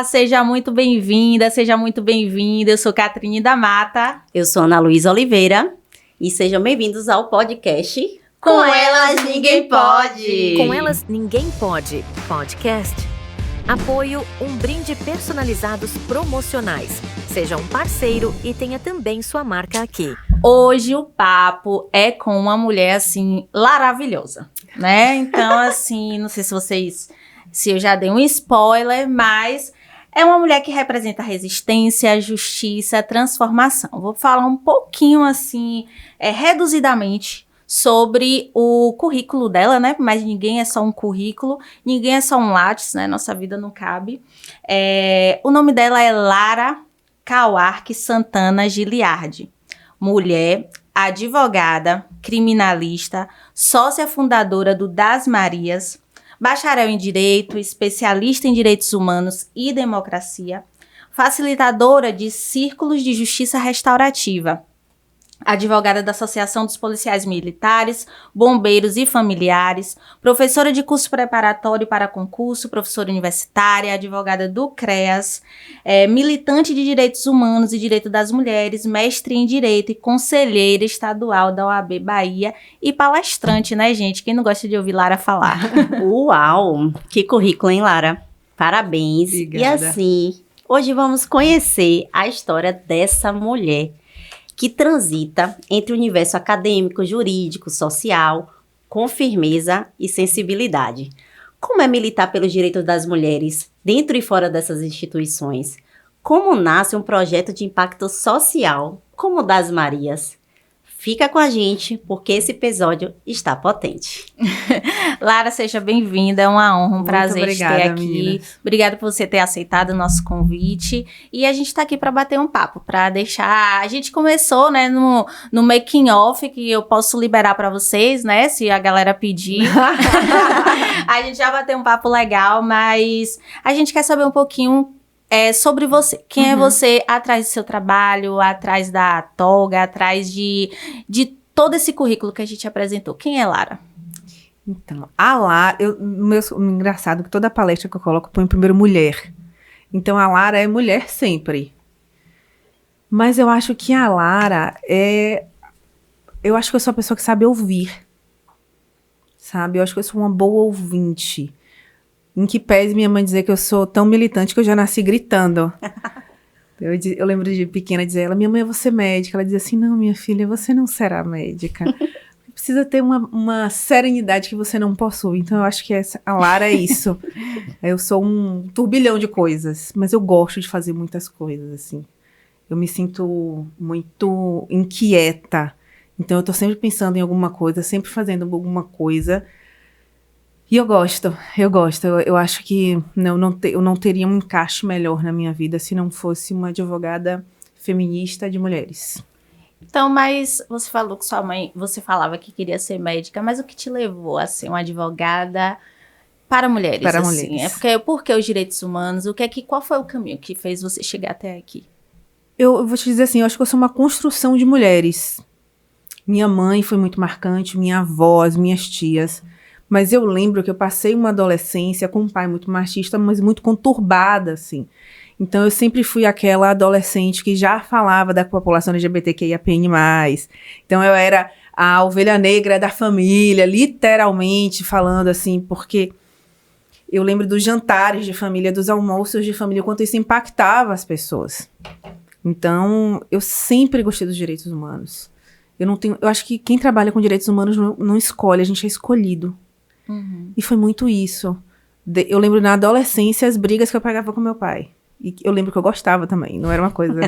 Olá, seja muito bem-vinda, seja muito bem-vinda. Eu sou Catrine da Mata. Eu sou Ana Luísa Oliveira e sejam bem-vindos ao podcast Com Elas Ninguém Pode. Com Elas Ninguém Pode, podcast. Apoio Um Brinde Personalizados Promocionais. Seja um parceiro e tenha também sua marca aqui. Hoje o papo é com uma mulher, assim, maravilhosa, né? Então, assim, não sei se eu já dei um spoiler, mas é uma mulher que representa resistência, justiça, transformação. Vou falar um pouquinho, assim, reduzidamente sobre o currículo dela, né? Mas ninguém é só um currículo, ninguém é só um látis, né? Nossa vida não cabe. O nome dela é Lara Kauark Santana Giliardi. Mulher, advogada, criminalista, sócia fundadora do Das Marias, bacharel em Direito, especialista em Direitos Humanos e Democracia, facilitadora de círculos de justiça restaurativa, advogada da Associação dos Policiais Militares, Bombeiros e Familiares, professora de curso preparatório para concurso, professora universitária, advogada do CREAS, militante de Direitos Humanos e Direito das Mulheres, mestre em Direito e conselheira estadual da OAB Bahia e palestrante, né, gente? Quem não gosta de ouvir Lara falar? Uau! Que currículo, hein, Lara? Parabéns! Obrigada. E assim, hoje vamos conhecer a história dessa mulher que transita entre o universo acadêmico, jurídico, social, com firmeza e sensibilidade. Como é militar pelos direitos das mulheres dentro e fora dessas instituições? Como nasce um projeto de impacto social como o Das Marias? Fica com a gente, porque esse episódio está potente. Lara, seja bem-vinda, é uma honra, um Muito prazer obrigada, te ter aqui. meninas. Obrigada por você ter aceitado o nosso convite. E a gente está aqui para bater um papo, para deixar... A gente começou, né, no making off, que eu posso liberar para vocês, né, se a galera pedir. A gente já bateu um papo legal, mas a gente quer saber um pouquinho sobre você. Quem é você atrás do seu trabalho, atrás da toga, atrás de todo esse currículo que a gente apresentou? Quem é Lara? Então, a Lara, engraçado que toda palestra que eu coloco põe primeiro mulher. Então, a Lara é mulher sempre. Mas eu acho que a Lara eu acho que eu sou a pessoa que sabe ouvir. Sabe? Eu acho que eu sou uma boa ouvinte. Em que pese minha mãe dizer que eu sou tão militante que eu já nasci gritando. Eu lembro de pequena dizer ela, minha mãe, eu vou ser médica. Ela dizia assim, não, minha filha, você não será médica. Precisa ter uma serenidade que você não possui. Então, eu acho que a Lara é isso. Eu sou um turbilhão de coisas, mas eu gosto de fazer muitas coisas, assim. Eu me sinto muito inquieta. Então, eu tô sempre pensando em alguma coisa, sempre fazendo alguma coisa. E eu gosto. Eu acho que eu não teria um encaixe melhor na minha vida se não fosse uma advogada feminista de mulheres. Então, mas você falou que sua mãe, você falava que queria ser médica, mas o que te levou a ser uma advogada para mulheres? Para assim? mulheres. Por que os direitos humanos? Qual foi o caminho que fez você chegar até aqui? Eu vou te dizer assim, eu acho que eu sou uma construção de mulheres. Minha mãe foi muito marcante, minha avó, as minhas tias. Mas eu lembro que eu passei uma adolescência com um pai muito machista, mas muito conturbada, assim. Então, eu sempre fui aquela adolescente que já falava da população LGBTQIAPN+. Então, eu era a ovelha negra da família, literalmente falando assim, porque eu lembro dos jantares de família, dos almoços de família, o quanto isso impactava as pessoas. Então, eu sempre gostei dos direitos humanos. Eu acho que quem trabalha com direitos humanos não escolhe, a gente é escolhido. Uhum. E foi muito isso. Eu lembro na adolescência as brigas que eu pegava com meu pai. E eu lembro que eu gostava também, não era uma coisa...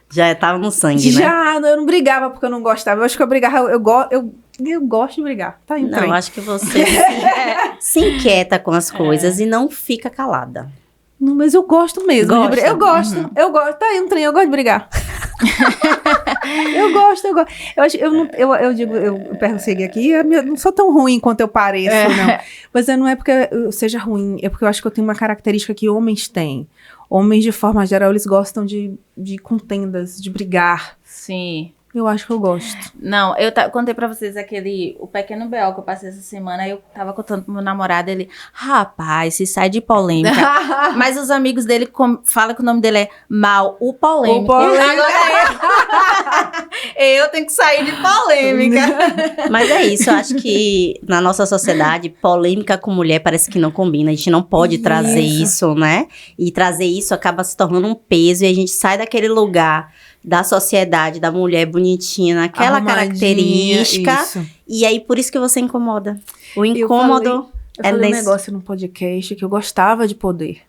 Já estava no sangue, né? Eu não brigava porque eu não gostava. Eu acho que eu brigava... Eu gosto de brigar. Tá indo Não, bem. acho que você se inquieta com as coisas e não fica calada. Não, mas eu gosto mesmo de Gosta? brigar. Eu gosto. Uhum. Eu gosto. Tá aí um trem, eu gosto de brigar. Eu gosto. Eu persegui aqui, eu não sou tão ruim quanto eu pareço, não. Mas não é porque eu seja ruim, é porque eu acho que eu tenho uma característica que homens têm. Homens, de forma geral, eles gostam de contendas, de brigar. Sim. eu acho que eu gosto. Não, eu contei pra vocês o pequeno B.O. que eu passei essa semana, eu tava contando pro meu namorado, ele, rapaz, se sai de polêmica. Mas os amigos dele falam que o nome dele é Mal, o polêmico. Agora eu tenho que sair de polêmica. Mas é isso, eu acho que na nossa sociedade, polêmica com mulher parece que não combina. A gente não pode trazer isso, né? E trazer isso acaba se tornando um peso e a gente sai daquele lugar da sociedade, da mulher bonitinha, naquela característica. Isso. E aí, por isso que você incomoda. O incômodo Eu falei um negócio no podcast que eu gostava de poder.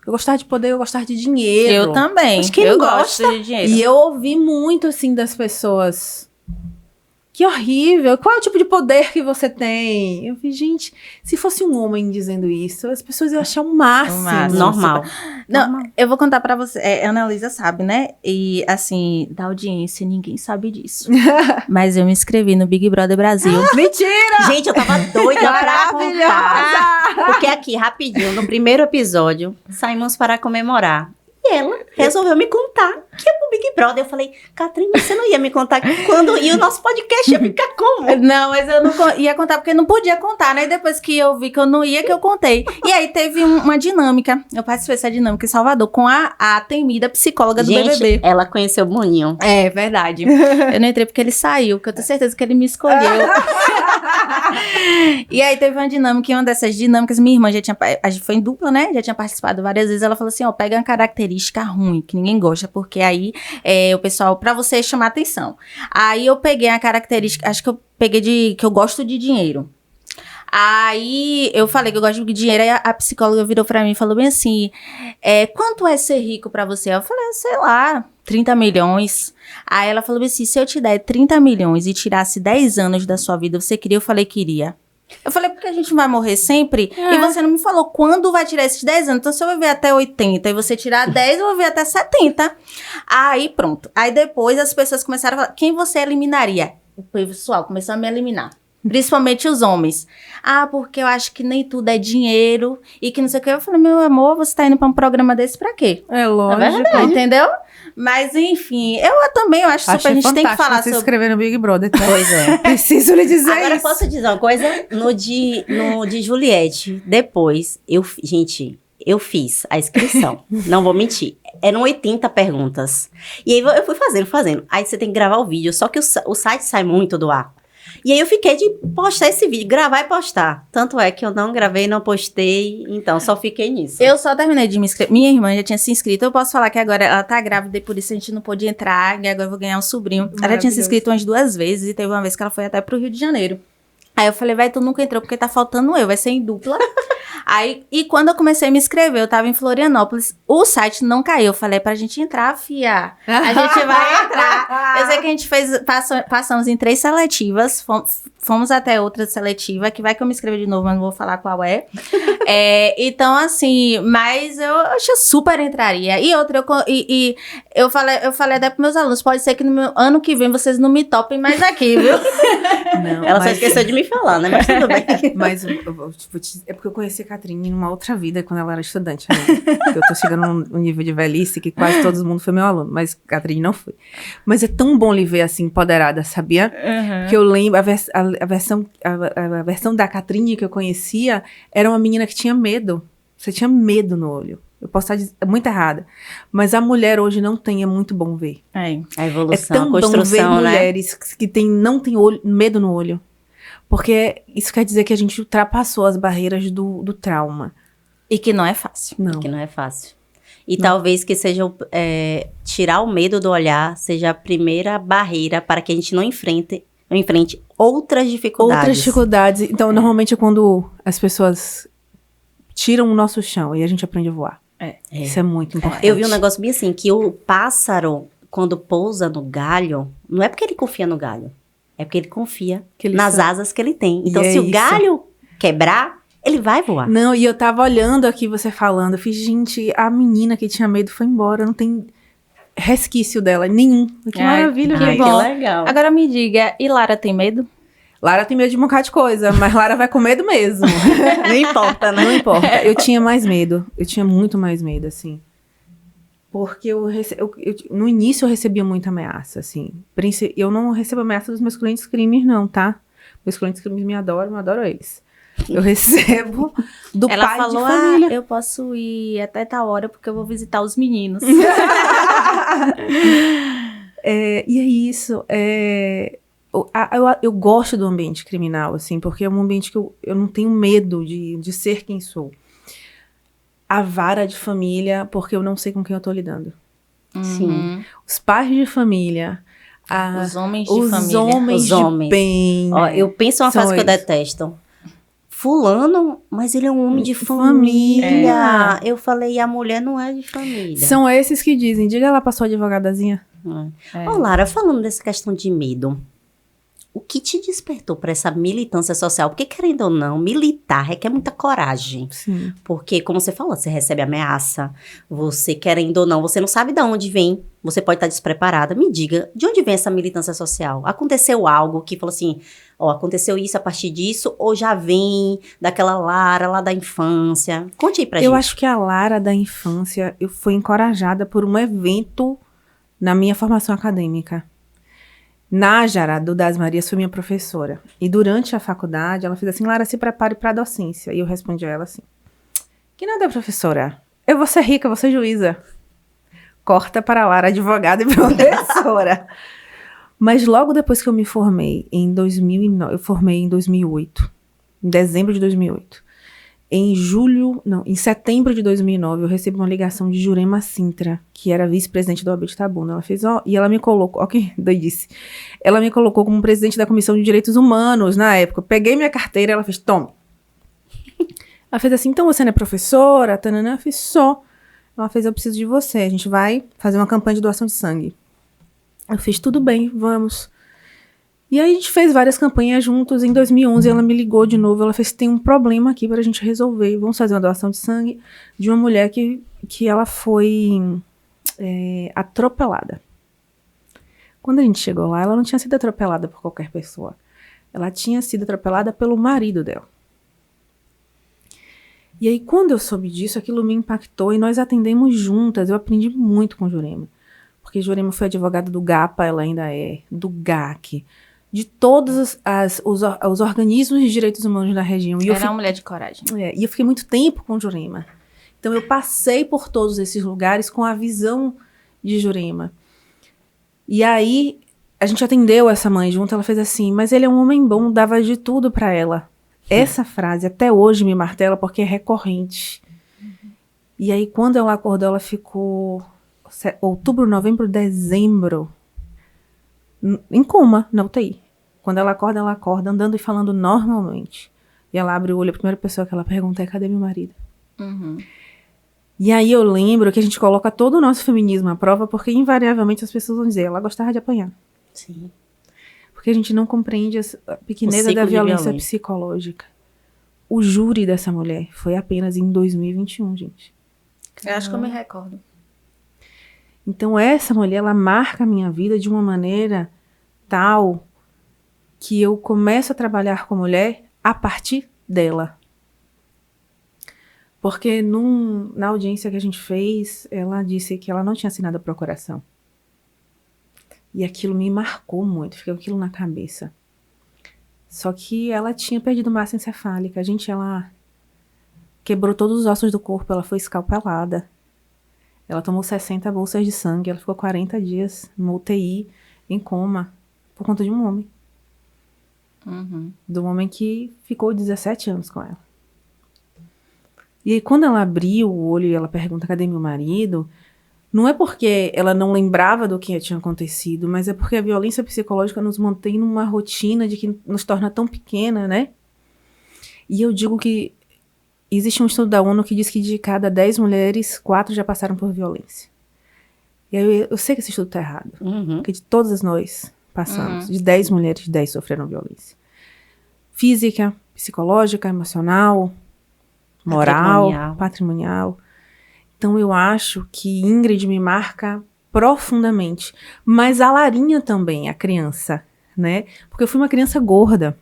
Eu gostava de poder, eu gostava de dinheiro. Eu também. Mas quem eu não gosto de dinheiro. E eu ouvi muito, assim, das pessoas... Que horrível, qual é o tipo de poder que você tem? Eu vi, gente, se fosse um homem dizendo isso, as pessoas iam achar o máximo. normal. Não, eu vou contar pra você. A Ana Luísa sabe, né? E, assim, da audiência, ninguém sabe disso. Mas eu me inscrevi no Big Brother Brasil. Mentira! Gente, eu tava doida pra contar. Porque aqui, rapidinho, no primeiro episódio, saímos para comemorar. E ela resolveu me contar que ia pro Big Brother. Eu falei, Catrine, você não ia me contar quando ia o nosso podcast ia ficar como? Não, mas eu não ia contar porque não podia contar, né? E depois que eu vi que eu não ia, que eu contei. E aí teve uma dinâmica. Eu participei dessa dinâmica em Salvador com a temida psicóloga do BBB. Ela conheceu o Boninho. É, verdade. Eu não entrei porque ele saiu, porque eu tenho certeza que ele me escolheu. E aí teve uma dinâmica, e uma dessas dinâmicas, minha irmã já tinha, a gente foi em dupla, né? Já tinha participado várias vezes. Ela falou assim, ó, pega uma característica ruim, que ninguém gosta, porque aí o pessoal, pra você chamar atenção. Aí eu peguei a característica, acho que eu peguei que eu gosto de dinheiro. Aí eu falei que eu gosto de dinheiro, aí a psicóloga virou pra mim e falou bem assim, quanto é ser rico pra você? Eu falei, sei lá, 30 milhões. Aí ela falou assim, se eu te der 30 milhões e tirasse 10 anos da sua vida, você queria? Eu falei, queria. Eu falei, porque a gente vai morrer sempre? E você não me falou quando vai tirar esses 10 anos. Então, se eu viver até 80 e você tirar 10, eu vou viver até 70. Aí, pronto. Aí, depois, as pessoas começaram a falar, quem você eliminaria? O pessoal começou a me eliminar. Principalmente os homens. Ah, porque eu acho que nem tudo é dinheiro e que não sei o que. Eu falei, meu amor, você tá indo pra um programa desse pra quê? É lógico. É verdade, entendeu? Mas, enfim, eu também acho super, a gente tem que falar você sobre... escrever no Big Brother, tá? Pois é. Preciso lhe dizer Agora, isso. posso dizer uma coisa? No de Juliette, depois, eu fiz a inscrição. Não vou mentir. Eram 80 perguntas. E aí, eu fui fazendo. Aí, você tem que gravar o vídeo. Só que o site sai muito do ar. E aí eu fiquei de postar esse vídeo, gravar e postar. Tanto é que eu não gravei, não postei, então só fiquei nisso. Eu só terminei de me inscrever. Minha irmã já tinha se inscrito. Eu posso falar que agora ela tá grávida e por isso a gente não pôde entrar. E agora eu vou ganhar um sobrinho. Ela já tinha se inscrito umas 2 vezes e teve uma vez que ela foi até pro Rio de Janeiro. Aí eu falei, tu nunca entrou porque tá faltando vai ser em dupla. Aí, e quando eu comecei a me inscrever, eu tava em Florianópolis, o site não caiu. Eu falei, pra gente entrar, fia, a gente vai entrar. Eu sei que a gente passamos em 3 seletivas, fomos até outra seletiva, que vai que eu me inscrevo de novo, mas não vou falar qual é. Então, assim, mas eu acho que eu super entraria. E outra, eu falei até pros meus alunos, pode ser que no meu ano que vem vocês não me topem mais aqui, viu? Não, Ela só esqueceu de me falar, né? Mas tudo bem. Mas eu vou te dizer, é porque eu conheci a Catrine numa outra vida, quando ela era estudante. Né? Eu tô chegando num nível de velhice que quase todo mundo foi meu aluno, mas Catrine não foi. Mas é tão bom lhe ver assim, empoderada, sabia? Uhum. Que eu lembro, a versão da Catrine que eu conhecia era uma menina que tinha medo. Você tinha medo no olho. Eu posso estar muito errada. Mas a mulher hoje não tem, é muito bom ver. A evolução, é tão a construção, bom ver né? mulheres que não têm medo no olho. Porque isso quer dizer que a gente ultrapassou as barreiras do trauma. E que não é fácil. Não. Que não é fácil. E talvez que seja tirar o medo do olhar seja a primeira barreira para que a gente não enfrente outras dificuldades. Outras dificuldades. Então, normalmente é quando as pessoas tiram o nosso chão e a gente aprende a voar. Isso é muito importante. Eu vi um negócio bem assim, que o pássaro, quando pousa no galho, não é porque ele confia no galho. É porque ele confia nas asas que ele tem. Então, se o galho quebrar, ele vai voar. Não, e eu tava olhando aqui você falando, eu fiz, gente, a menina que tinha medo foi embora, não tem resquício dela, nenhum. Que maravilha, que gente. bom. Que legal. Agora me diga, e Lara tem medo? Lara tem medo de um bocado de coisa, mas Lara vai com medo mesmo. Não importa, né? Não importa. Eu tinha mais medo. Eu tinha muito mais medo, assim. Porque no início eu recebia muita ameaça, assim. Eu não recebo ameaça dos meus clientes crimes, não, tá? Meus clientes crimes me adoram, eu adoro eles. Eu recebo do Ela pai falou, de família. eu posso ir até tal hora porque eu vou visitar os meninos. E é isso. Eu gosto do ambiente criminal, assim, porque é um ambiente que eu não tenho medo de ser quem sou. A vara de família, porque eu não sei com quem eu tô lidando. Sim. Os pais de família, Os homens de os família. homens Os de homens. bem. Ó, eu penso uma São frase que eu eles. detesto. Fulano, mas ele é um homem de Família. família. Eu falei, a mulher não é de família. São esses que dizem, diga lá pra sua advogadazinha. Ô, Lara, falando dessa questão de medo, o que te despertou para essa militância social? Porque, querendo ou não, militar requer muita coragem. Sim. Porque, como você falou, você recebe ameaça, você, querendo ou não, você não sabe de onde vem, você pode estar despreparada. Me diga, de onde vem essa militância social? Aconteceu algo que falou assim, ó, aconteceu isso a partir disso, ou já vem daquela Lara lá da infância? Conte aí pra gente. Eu acho que a Lara da infância, eu fui encorajada por um evento na minha formação acadêmica. Nájara, do Das Marias, foi minha professora. E durante a faculdade, ela fez assim, Lara, se prepare para a docência. E eu respondi a ela assim, que nada, professora. Eu vou ser rica, vou ser juíza. Corta para a Lara, advogada e professora. Mas logo depois que eu me formei, em 2009, eu formei em 2008, em dezembro de 2008. Em setembro de 2009, eu recebi uma ligação de Jurema Sintra, que era vice-presidente da OAB de Itabuna. Ela fez, e ela me colocou, que doidice. Ela me colocou como presidente da Comissão de Direitos Humanos na época. Eu peguei minha carteira, ela fez, tome. Ela fez assim, então você não é professora? Tanana, eu fiz, só. Ela fez, eu preciso de você, a gente vai fazer uma campanha de doação de sangue. Eu fiz, tudo bem, vamos. E aí a gente fez várias campanhas juntos. Em 2011 ela me ligou de novo, ela fez, tem um problema aqui pra gente resolver. Vamos fazer uma doação de sangue de uma mulher que ela foi atropelada. Quando a gente chegou lá, ela não tinha sido atropelada por qualquer pessoa. Ela tinha sido atropelada pelo marido dela. E aí quando eu soube disso, aquilo me impactou e nós atendemos juntas. Eu aprendi muito com Jurema. Porque Jurema foi advogada do GAPA, ela ainda é, do GAC, de todos os organismos de direitos humanos da região. E Era uma mulher de coragem. E eu fiquei muito tempo com Jurema. Então eu passei por todos esses lugares com a visão de Jurema. E aí a gente atendeu essa mãe junto, ela fez assim, mas ele é um homem bom, dava de tudo pra ela. Essa frase até hoje me martela porque é recorrente. E aí quando ela acordou, ela ficou outubro, novembro, dezembro em coma, na UTI. Quando ela acorda andando e falando normalmente. E ela abre o olho, a primeira pessoa que ela pergunta é, cadê meu marido? Uhum. E aí eu lembro que a gente coloca todo o nosso feminismo à prova, porque invariavelmente as pessoas vão dizer, ela gostava de apanhar. Sim. Porque a gente não compreende a pequeneza da violência psicológica. O júri dessa mulher foi apenas em 2021, gente. Eu acho que eu me recordo. Então essa mulher, ela marca a minha vida de uma maneira tal que eu começo a trabalhar com mulher a partir dela. Porque na audiência que a gente fez, ela disse que ela não tinha assinado a procuração. E aquilo me marcou muito, ficou aquilo na cabeça. Só que ela tinha perdido massa encefálica. Ela quebrou todos os ossos do corpo, ela foi escalpelada. Ela tomou 60 bolsas de sangue, ela ficou 40 dias no UTI, em coma, por conta de um homem. Uhum. Do homem que ficou 17 anos com ela. E aí, quando ela abriu o olho e ela pergunta, cadê meu marido? Não é porque ela não lembrava do que tinha acontecido, mas é porque a violência psicológica nos mantém numa rotina de que nos torna tão pequena, né? E eu digo que existe um estudo da ONU que diz que de cada 10 mulheres, 4 já passaram por violência. E aí eu sei que esse estudo está errado. Uhum. Porque de todas nós passamos. De 10 mulheres, 10 sofreram violência. Física, psicológica, emocional, moral, patrimonial. Então eu acho que Ingrid me marca profundamente. Mas a Larinha também, a criança, né? Porque eu fui uma criança gorda.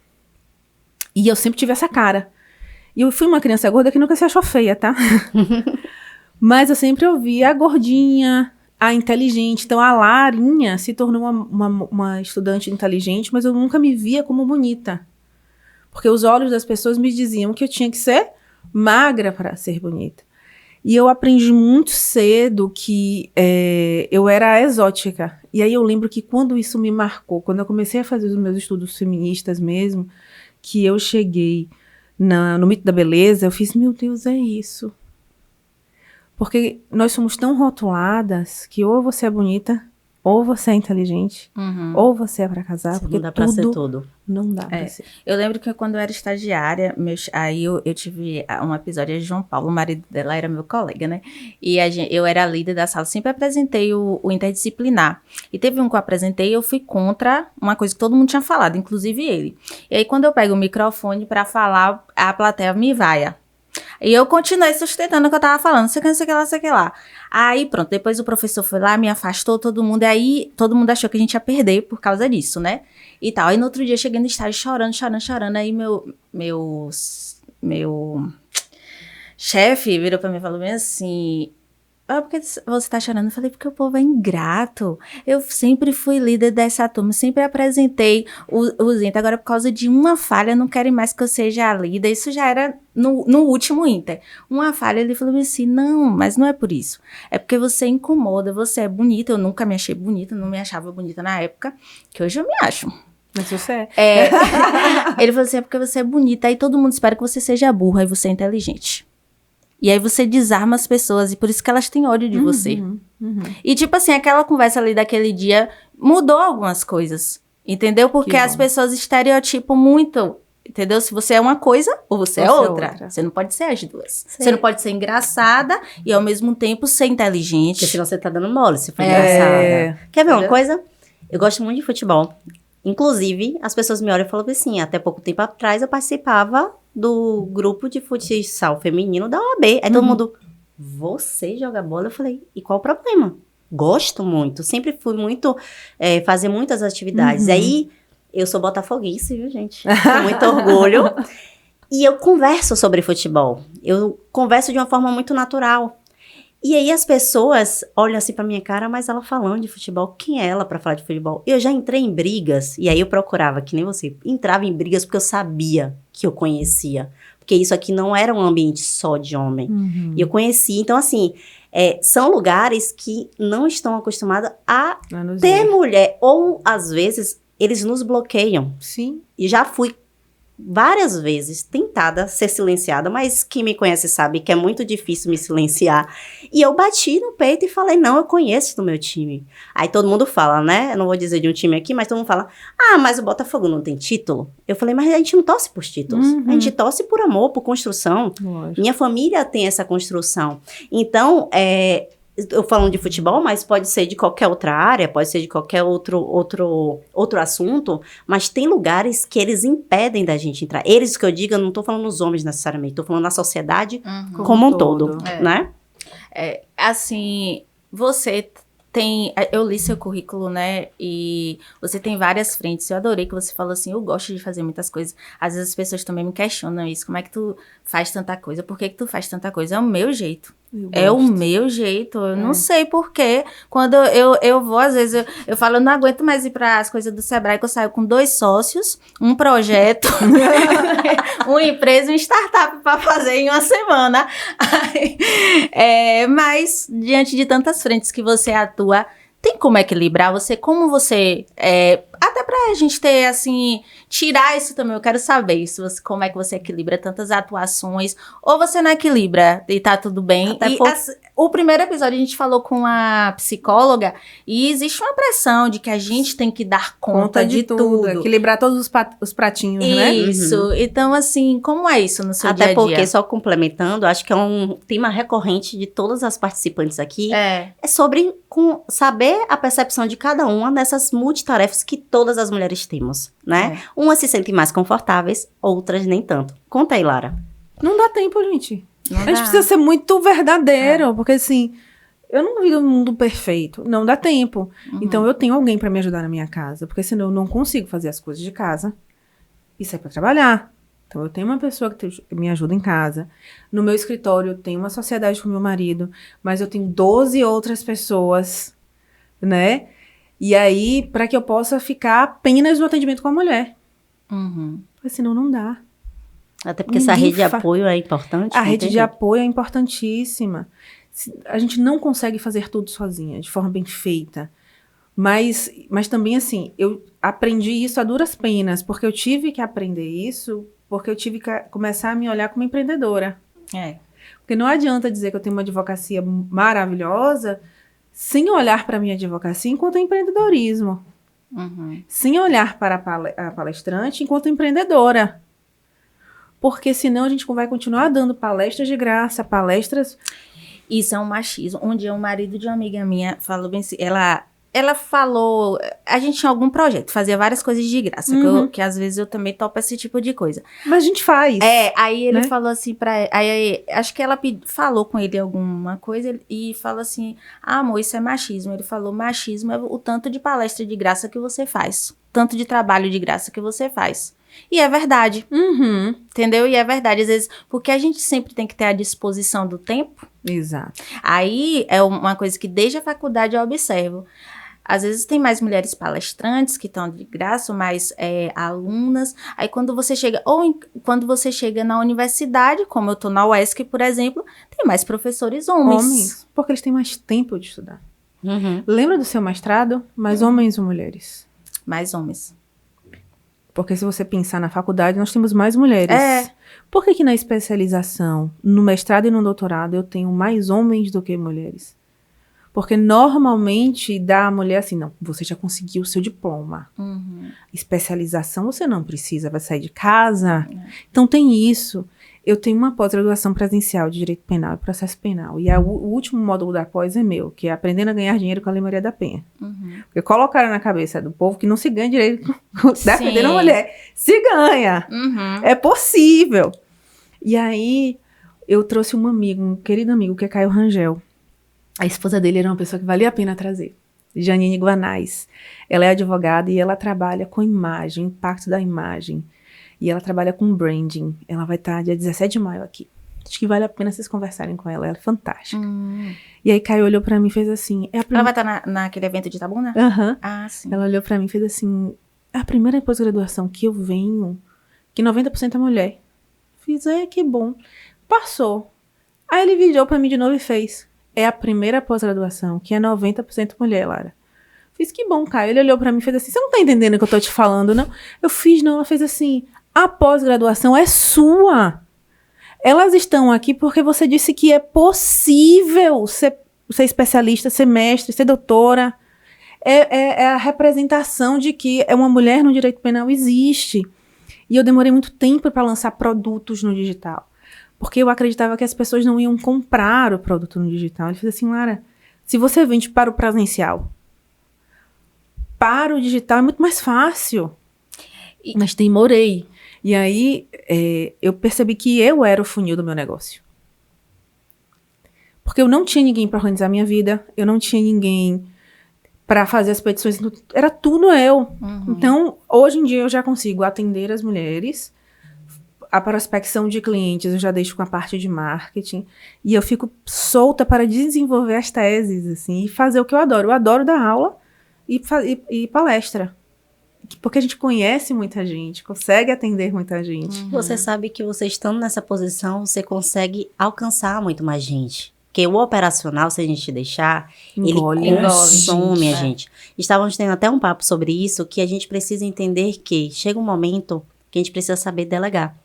E eu sempre tive essa cara. E eu fui uma criança gorda que nunca se achou feia, tá? Mas eu sempre ouvi a gordinha, a inteligente. Então, a Larinha se tornou uma estudante inteligente, mas eu nunca me via como bonita. Porque os olhos das pessoas me diziam que eu tinha que ser magra para ser bonita. E eu aprendi muito cedo que eu era exótica. E aí eu lembro que quando isso me marcou, quando eu comecei a fazer os meus estudos feministas mesmo, que eu cheguei no mito da beleza, eu fiz, meu Deus, é isso. Porque nós somos tão rotuladas que ou você é bonita, ou você é inteligente, ou você é pra casar, porque não dá pra ser tudo. Não dá pra ser. Eu lembro que quando eu era estagiária, aí eu tive um episódio de João Paulo, o marido dela era meu colega, né? E eu era a líder da sala, sempre apresentei o interdisciplinar. E teve um que eu apresentei, eu fui contra uma coisa que todo mundo tinha falado, inclusive ele. E aí quando eu pego o microfone pra falar, a plateia me vaia. E eu continuei sustentando o que eu tava falando, sei que lá. Aí, pronto, depois o professor foi lá, me afastou, todo mundo, e aí todo mundo achou que a gente ia perder por causa disso, né? E tal. Aí no outro dia, eu cheguei no estágio chorando, aí meu chefe virou pra mim e falou bem assim... Ah, por que você tá chorando? Eu falei, porque o povo é ingrato. Eu sempre fui líder dessa turma, sempre apresentei os Inter. Agora, por causa de uma falha, não querem mais que eu seja a líder. Isso já era no último Inter. Uma falha, ele falou assim, não, mas não é por isso. É porque você incomoda, você é bonita. Eu nunca me achei bonita, não me achava bonita na época, que hoje eu me acho. Mas você é. Ele falou assim, é porque você é bonita. Aí todo mundo espera que você seja burra e você é inteligente. E aí você desarma as pessoas, e por isso que elas têm ódio de você. E tipo assim, aquela conversa ali daquele dia mudou algumas coisas, entendeu? Porque as pessoas estereotipam muito, entendeu? Se você é uma coisa, ou você é outra. Você não pode ser as duas. Sim. Você não pode ser engraçada e ao mesmo tempo ser inteligente. Porque senão você tá dando mole, se for engraçada. Quer ver uma coisa? Eu gosto muito de futebol. Inclusive, as pessoas me olham e falam assim, até pouco tempo atrás eu participava do grupo de futsal feminino da OAB. Aí todo mundo, você joga bola? Eu falei, e qual o problema? Gosto muito, sempre fui muito, fazer muitas atividades. Aí, eu sou botafoguense, viu, gente? Com muito orgulho. E eu converso sobre futebol. Eu converso de uma forma muito natural. E aí as pessoas olham assim pra minha cara, mas ela falando de futebol, quem é ela pra falar de futebol? Eu já entrei em brigas, e aí eu procurava, que nem você, entrava em brigas porque eu sabia que eu conhecia. Porque isso aqui não era um ambiente só de homem. E eu conheci, então assim, são lugares que não estão acostumados a ter mulher. Ou, às vezes, eles nos bloqueiam. Sim. E já fui várias vezes tentada ser silenciada, mas quem me conhece sabe que é muito difícil me silenciar. E eu bati no peito e falei, não, eu conheço do meu time. Aí todo mundo fala, né? Eu não vou dizer de um time aqui, mas todo mundo fala, mas o Botafogo não tem título? Eu falei, mas a gente não torce por títulos. A gente torce por amor, por construção. Lógico. Minha família tem essa construção. Então, eu falando de futebol, mas pode ser de qualquer outra área, pode ser de qualquer outro assunto, mas tem lugares que eles impedem da gente entrar. Eles, que eu digo, eu não tô falando nos homens necessariamente, tô falando na sociedade como um todo, né? Assim, você tem... Eu li seu currículo, né? E você tem várias frentes. Eu adorei que você falou assim, eu gosto de fazer muitas coisas. Às vezes as pessoas também me questionam isso. Como é que tu faz tanta coisa? Por que tu faz tanta coisa? É o meu jeito. É o meu jeito, eu não sei porquê. Quando eu vou, às vezes, eu falo, eu não aguento mais ir para as coisas do Sebrae, que eu saio com 2 sócios, um projeto, uma empresa, uma startup para fazer em uma semana. Mas, diante de tantas frentes que você atua, tem como equilibrar como você... até pra gente ter, assim, tirar isso também, eu quero saber isso, como é que você equilibra tantas atuações, ou você não equilibra e tá tudo bem. O primeiro episódio a gente falou com a psicóloga e existe uma pressão de que a gente tem que dar conta de tudo. Equilibrar todos os pratinhos, né? Isso. Então, assim, como é isso no seu dia a dia? Até porque, só complementando, acho que é um tema recorrente de todas as participantes aqui, é sobre saber a percepção de cada uma dessas multitarefas que todas as mulheres temos, né? Umas se sentem mais confortáveis, outras nem tanto. Conta aí, Lara. Não dá tempo, gente. A gente precisa ser muito verdadeiro, porque assim, eu não vivo num mundo perfeito, não dá tempo. Então eu tenho alguém pra me ajudar na minha casa, porque senão eu não consigo fazer as coisas de casa e sair pra trabalhar. Então, eu tenho uma pessoa que me ajuda em casa. No meu escritório, eu tenho uma sociedade com meu marido, mas eu tenho 12 outras pessoas, né? E aí, para que eu possa ficar apenas no atendimento com a mulher. Porque senão não dá. Até porque essa rede de apoio é importante. A rede de apoio é importantíssima. A gente não consegue fazer tudo sozinha, de forma bem feita. Mas também, assim, eu aprendi isso a duras penas, porque eu tive que aprender isso, porque eu tive que começar a me olhar como empreendedora. Porque não adianta dizer que eu tenho uma advocacia maravilhosa sem olhar para a minha advocacia enquanto empreendedorismo. Sem olhar para a palestrante enquanto empreendedora. Porque senão a gente vai continuar dando palestras de graça, palestras... Isso é um machismo. Um dia o marido de uma amiga minha falou bem assim, ela falou, a gente tinha algum projeto, fazia várias coisas de graça, que às vezes eu também topo esse tipo de coisa. Mas a gente faz. Aí ele né? falou assim aí acho que ela falou com ele alguma coisa e falou assim, amor, isso é machismo. Ele falou, machismo é o tanto de palestra de graça que você faz, tanto de trabalho de graça que você faz. E é verdade, entendeu? E é verdade, às vezes, porque a gente sempre tem que ter a disposição do tempo. Exato. Aí é uma coisa que desde a faculdade eu observo. Às vezes tem mais mulheres palestrantes que estão de graça, mais alunas. Aí quando você chega, quando você chega na universidade, como eu tô na UESC, por exemplo, tem mais professores homens. Porque eles têm mais tempo de estudar. Lembra do seu mestrado? Mais homens ou mulheres? Mais homens. Porque se você pensar na faculdade, nós temos mais mulheres. Por que na especialização, no mestrado e no doutorado, eu tenho mais homens do que mulheres? Porque normalmente dá a mulher assim, não, você já conseguiu o seu diploma. Especialização você não precisa, vai sair de casa. Então tem isso. Eu tenho uma pós-graduação presencial de Direito Penal e Processo Penal. E o último módulo da pós é meu, que é Aprendendo a Ganhar Dinheiro com a Lei Maria da Penha. Porque colocaram na cabeça do povo que não se ganha direito defendendo a mulher. Se ganha. É possível. E aí, eu trouxe um amigo, um querido amigo, que é Caio Rangel. A esposa dele era uma pessoa que valia a pena trazer. Janine Guanais. Ela é advogada e ela trabalha com imagem, impacto da imagem. E ela trabalha com branding. Ela vai estar dia 17 de maio aqui. Acho que vale a pena vocês conversarem com ela. Ela é fantástica. E aí, Caio olhou pra mim e fez assim... Ela vai estar naquele evento de Itabuna? Ah, sim. Ela olhou pra mim e fez assim... É a primeira pós-graduação que eu venho, que 90% é mulher. Fiz, que bom. Passou. Aí ele virou pra mim de novo e fez... É a primeira pós-graduação que é 90% mulher, Lara. Fiz, que bom, Caio. Ele olhou pra mim e fez assim, você não tá entendendo o que eu tô te falando, não? Eu fiz, não. Ela fez assim, a pós-graduação é sua. Elas estão aqui porque você disse que é possível ser especialista, ser mestre, ser doutora. É a representação de que uma mulher no direito penal existe. E eu demorei muito tempo para lançar produtos no digital. Porque eu acreditava que as pessoas não iam comprar o produto no digital. Ele fez assim, Lara, se você vende para o presencial, para o digital é muito mais fácil. Mas demorei. E aí, eu percebi que eu era o funil do meu negócio. Porque eu não tinha ninguém para organizar a minha vida. Eu não tinha ninguém para fazer as petições. Era tudo eu. Então, hoje em dia, eu já consigo atender as mulheres. A prospecção de clientes eu já deixo com a parte de marketing. E eu fico solta para desenvolver as teses, assim, e fazer o que eu adoro. Eu adoro dar aula e palestra. Porque a gente conhece muita gente, consegue atender muita gente. Você sabe que você estando nessa posição, você consegue alcançar muito mais gente. Porque o operacional, se a gente deixar, Engole, ele consome a gente. Estávamos tendo até um papo sobre isso, que a gente precisa entender que chega um momento que a gente precisa saber delegar.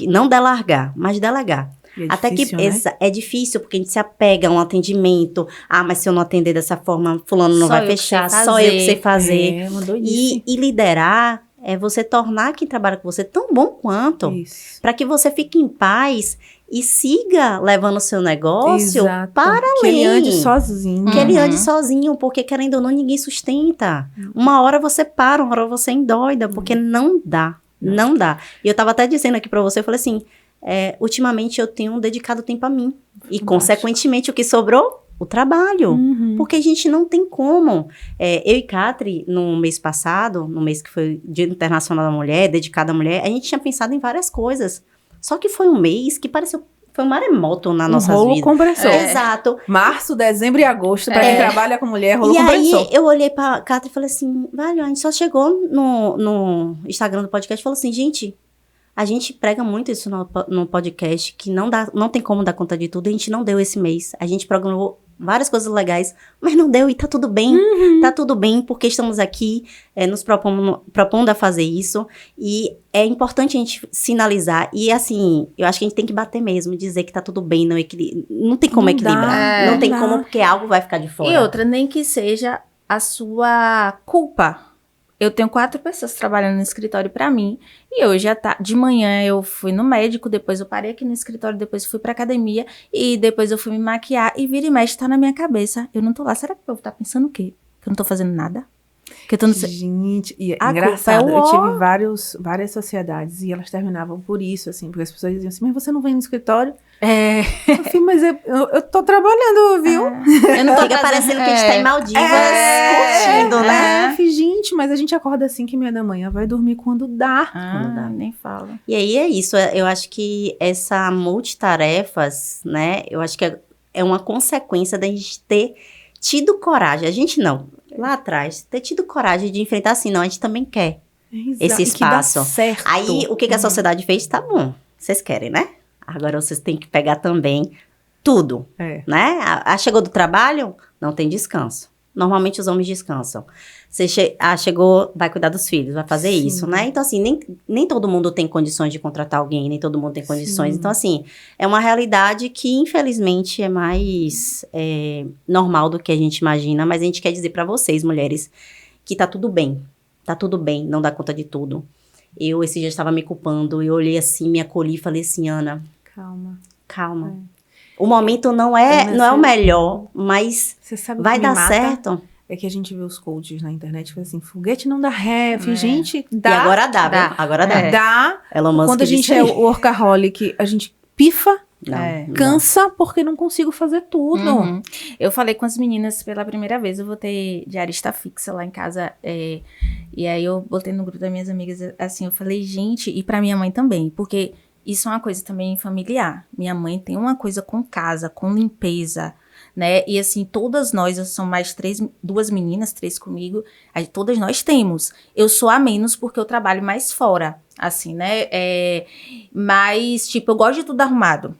Não delargar, mas delegar. Até difícil, que né? É difícil, porque a gente se apega a um atendimento. Mas se eu não atender dessa forma, fulano não vai fechar, só eu que sei fazer. E liderar é você tornar quem trabalha com você tão bom quanto. Para que você fique em paz e siga levando o seu negócio para além. Que ele ande sozinho. Que ele ande sozinho, porque querendo ou não, ninguém sustenta. Uma hora você para, uma hora você endoida, porque não dá. Não dá. E eu tava até dizendo aqui pra você, eu falei assim, ultimamente eu tenho dedicado tempo a mim. E, consequentemente, o que sobrou? O trabalho. Porque a gente não tem como. Eu e Catri, no mês passado, no mês que foi Dia Internacional da Mulher, dedicado à mulher, a gente tinha pensado em várias coisas. Só que foi um mês que pareceu... Foi um maremoto na nossa vida. Rolo compressor. Exato. Março, dezembro e agosto, pra quem trabalha com mulher, rolo E compressor. aí, eu olhei pra Catri e falei assim, velho, a gente só chegou no Instagram do podcast e falou assim, gente, a gente prega muito isso no podcast, que não tem como dar conta de tudo, a gente não deu esse mês. A gente programou várias coisas legais, mas não deu e tá tudo bem. Tá tudo bem, porque estamos aqui nos propondo a fazer isso. E é importante a gente sinalizar. E assim, eu acho que a gente tem que bater mesmo, dizer que tá tudo bem, não tem como equilibrar. Não tem como, porque algo vai ficar de fora. E outra, nem que seja a sua culpa. Eu tenho 4 pessoas trabalhando no escritório pra mim. E hoje, de manhã, eu fui no médico, depois eu parei aqui no escritório, depois fui pra academia, e depois eu fui me maquiar, e vira e mexe, tá na minha cabeça. Eu não tô lá. Será que o povo tá pensando o quê? Que eu não tô fazendo nada? Que eu tô no... Gente, e A engraçado, culpa é eu tive várias sociedades e elas terminavam por isso, assim, porque as pessoas diziam assim, mas você não vem no escritório? Eu falei, mas eu tô trabalhando, viu? Eu não tô Fica parecendo que a gente tá em Maldivas curtindo, né? Eu falei, gente, mas a gente acorda assim que 30h vai dormir quando dá. Quando dá, nem falo. E aí é isso, eu acho que essa multitarefas, né, eu acho que é uma consequência da gente ter tido coragem, a gente não, lá atrás, ter tido coragem de enfrentar assim, não, a gente também quer esse E que dá espaço. certo. Aí, o que a sociedade fez, tá bom, vocês querem, né? Agora vocês têm que pegar também tudo, né? Chegou do trabalho, não tem descanso. Normalmente os homens descansam. Você chegou, vai cuidar dos filhos, vai fazer isso, né? Então, assim, nem todo mundo tem condições de contratar alguém, nem todo mundo tem condições. Então, assim, é uma realidade que, infelizmente, é mais normal do que a gente imagina. Mas a gente quer dizer pra vocês, mulheres, que tá tudo bem. Tá tudo bem, não dá conta de tudo. Eu, esse dia, estava me culpando. Eu olhei assim, me acolhi e falei assim, Ana... Calma. O momento não é o melhor, mas você sabe vai que me dar mata? certo. É que a gente vê os coaches na internet e fala assim, foguete não dá ré. Gente, dá. E agora dá, Dá. viu? Agora dá. Dá. Elon Musk Quando a gente disse é aí. workaholic, a gente pifa, Não. cansa, porque não consigo fazer tudo. Uhum. Eu falei com as meninas pela primeira vez, eu vou ter diarista fixa lá em casa, e aí eu botei no grupo das minhas amigas, assim, eu falei, gente, e pra minha mãe também, porque isso é uma coisa também familiar. Minha mãe tem uma coisa com casa, com limpeza, né? E assim, todas nós, são mais 2 meninas, 3 comigo, todas nós temos. Eu sou a menos porque eu trabalho mais fora, assim, né? Mas, tipo, eu gosto de tudo arrumado,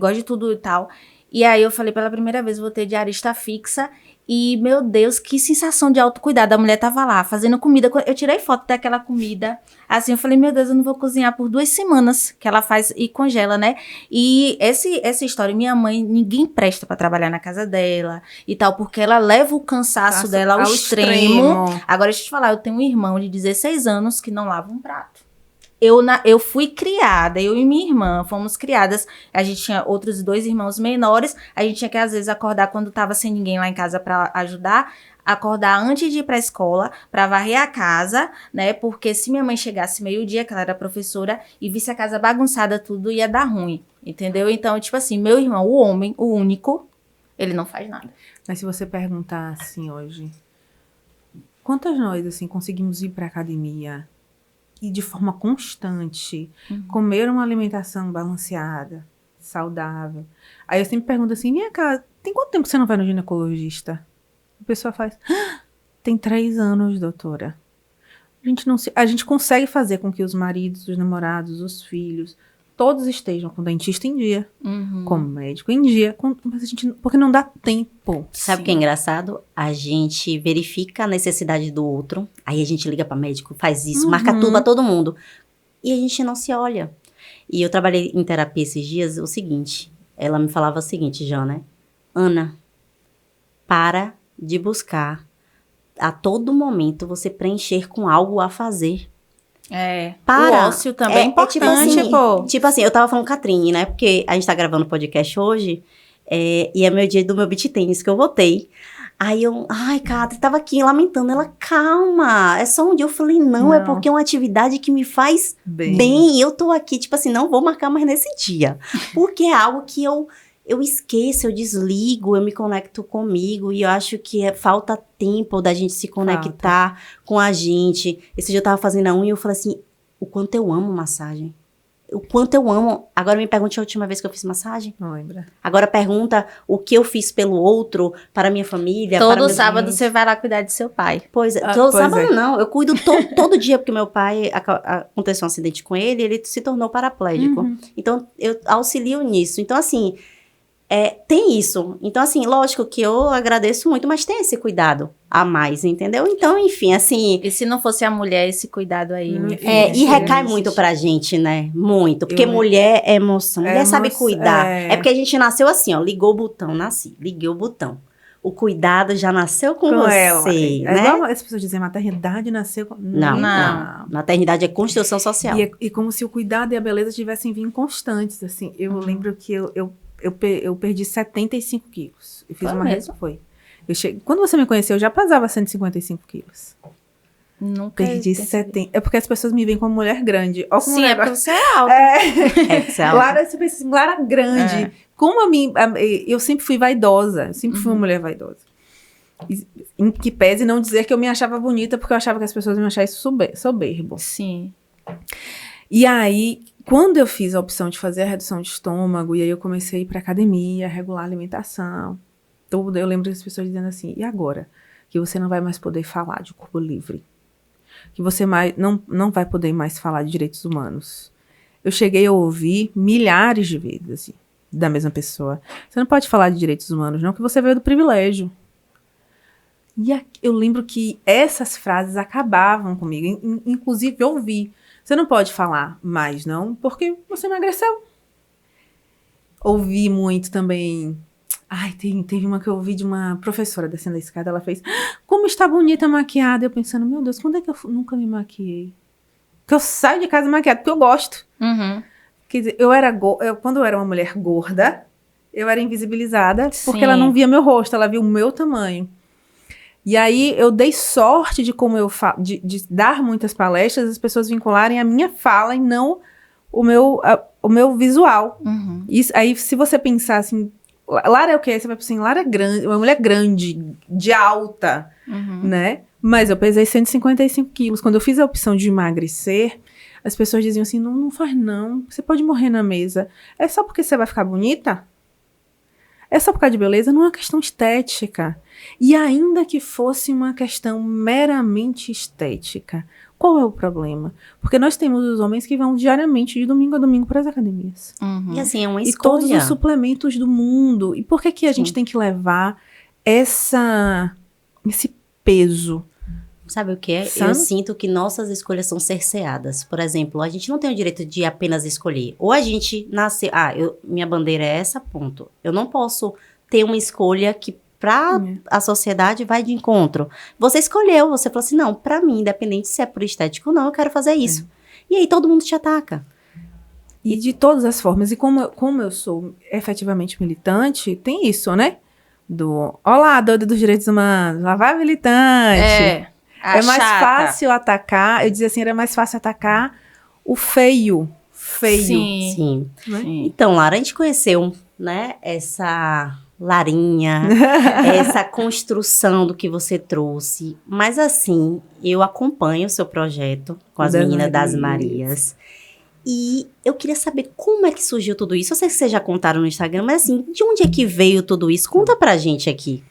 gosto de tudo e tal. E aí eu falei, pela primeira vez, vou ter diarista fixa. E, meu Deus, que sensação de autocuidado. A mulher tava lá, fazendo comida. Eu tirei foto daquela comida. Assim, eu falei, meu Deus, eu não vou cozinhar por 2 semanas. Que ela faz e congela, né? E essa história, minha mãe, ninguém presta pra trabalhar na casa dela e tal. Porque ela leva o cansaço dela ao extremo. Agora, deixa eu te falar, eu tenho um irmão de 16 anos que não lava um prato. Eu fui criada, eu e minha irmã fomos criadas, a gente tinha outros 2 irmãos menores, a gente tinha que às vezes acordar quando tava sem ninguém lá em casa pra ajudar, acordar antes de ir pra escola, pra varrer a casa, né, porque se minha mãe chegasse meio-dia, que ela era professora, e visse a casa bagunçada tudo, ia dar ruim, entendeu? Então, tipo assim, meu irmão, o homem, o único, ele não faz nada. Mas se você perguntar assim hoje, quantas nós, assim, conseguimos ir pra academia e de forma constante, comer uma alimentação balanceada, saudável. Aí eu sempre pergunto assim, minha cara, tem quanto tempo que você não vai no ginecologista? A pessoa faz, tem 3 anos, doutora. A gente consegue fazer com que os maridos, os namorados, os filhos, todos estejam com o dentista em dia, com o médico em dia, mas a gente, porque não dá tempo. Sabe o que é engraçado? A gente verifica a necessidade do outro, aí a gente liga para médico, faz isso, marca tudo pra todo mundo, e a gente não se olha. E eu trabalhei em terapia esses dias, o seguinte, ela me falava o seguinte, Jana, Ana, para de buscar a todo momento você preencher com algo a fazer. O ócio também é importante, tipo assim, eu tava falando com a Catrine, né? Porque a gente tá gravando podcast hoje, e é meu dia do meu beach tênis que eu voltei. Aí Catri, tava aqui lamentando. Ela, calma, é só um dia. Eu falei, não, é porque é uma atividade que me faz bem. Eu tô aqui, tipo assim, não vou marcar mais nesse dia. Porque é algo que eu eu esqueço, eu desligo, eu me conecto comigo e eu acho que falta tempo da gente se conectar com a gente. Esse dia eu tava fazendo a unha e eu falei assim, o quanto eu amo massagem. O quanto eu amo. Agora me pergunte a última vez que eu fiz massagem. Não lembra. Agora pergunta o que eu fiz pelo outro, para minha família. Todo para sábado você vai lá cuidar de seu pai. Pois é, todo pois sábado é. não. Eu cuido todo dia, porque meu pai, aconteceu um acidente com ele, ele se tornou paraplégico. Então, eu auxilio nisso. Então, assim, tem isso. Então, assim, lógico que eu agradeço muito, mas tem esse cuidado a mais, entendeu? Então, enfim, assim... E se não fosse a mulher, esse cuidado aí, minha filha? e recai muito pra gente, né? Muito. Porque mulher é emoção. Mulher sabe cuidar. É porque a gente nasceu assim, ó. Ligou o botão, nasci. Liguei o botão. O cuidado já nasceu com você, ela. né? Igual as pessoas dizem, maternidade nasceu... Não. Maternidade é construção social. E como se o cuidado e a beleza tivessem vindo constantes, assim. Eu lembro que eu perdi 75 quilos. Eu fiz Foi uma... mesmo? Foi. Quando você me conheceu, eu já pesava 155 quilos. Nunca Perdi 70. É porque as pessoas me veem como mulher grande. Ó, como Sim, é porque você é alta. Lara, você pensa assim, Lara grande. Como eu sempre fui vaidosa. Eu sempre fui uma mulher vaidosa. Em que pese não dizer que eu me achava bonita, porque eu achava que as pessoas me achavam soberbo. Sim. E aí, quando eu fiz a opção de fazer a redução de estômago, e aí eu comecei a ir pra academia, regular a alimentação, tudo, eu lembro das pessoas dizendo assim, e agora? Que você não vai mais poder falar de corpo livre. Que você não vai poder mais falar de direitos humanos. Eu cheguei a ouvir milhares de vezes, assim, da mesma pessoa. Você não pode falar de direitos humanos, não, que você veio do privilégio. E eu lembro que essas frases acabavam comigo. Inclusive, eu ouvi. Você não pode falar mais, não, porque você emagreceu. Ouvi muito também... Ai, teve uma que eu ouvi de uma professora descendo a escada, ela fez, como está bonita maquiada. Eu pensando, meu Deus, quando é que eu nunca me maquiei? Porque eu saio de casa maquiada, porque eu gosto. Quer dizer, quando eu era uma mulher gorda, eu era invisibilizada, porque ela não via meu rosto, ela via o meu tamanho. E aí, eu dei sorte de de dar muitas palestras, as pessoas vincularem a minha fala e não o meu visual. Isso, aí, se você pensar assim, Lara é o quê? Você vai pensar assim, Lara é grande, uma mulher grande, de alta, né? Mas eu pesei 155 quilos. Quando eu fiz a opção de emagrecer, as pessoas diziam assim, não faz não, você pode morrer na mesa. É só porque você vai ficar bonita? É só por causa de beleza? Não é uma questão estética. E ainda que fosse uma questão meramente estética, qual é o problema? Porque nós temos os homens que vão diariamente, de domingo a domingo, para as academias. E assim, é uma E escolha. todos os suplementos do mundo. E por que a gente tem que levar esse peso? Sabe o que é? Sabe? Eu sinto que nossas escolhas são cerceadas. Por exemplo, a gente não tem o direito de apenas escolher. Ou a gente nasceu... minha bandeira é essa, ponto. Eu não posso ter uma escolha que para a sociedade vai de encontro. Você escolheu, você falou assim, não, para mim, independente se é por estético ou não, eu quero fazer isso. E aí todo mundo te ataca. E de todas as formas. E como eu sou efetivamente militante, tem isso, né? Olá, doida dos direitos humanos, lá vai militante. É mais fácil atacar, eu dizia assim, era mais fácil atacar o feio. Sim. Então, Lara, a gente conheceu, né, essa Larinha, essa construção do que você trouxe. Mas assim, eu acompanho o seu projeto com as meninas das Marias. E eu queria saber como é que surgiu tudo isso. Eu sei que vocês já contaram no Instagram, mas assim, de onde é que veio tudo isso? Conta pra gente aqui.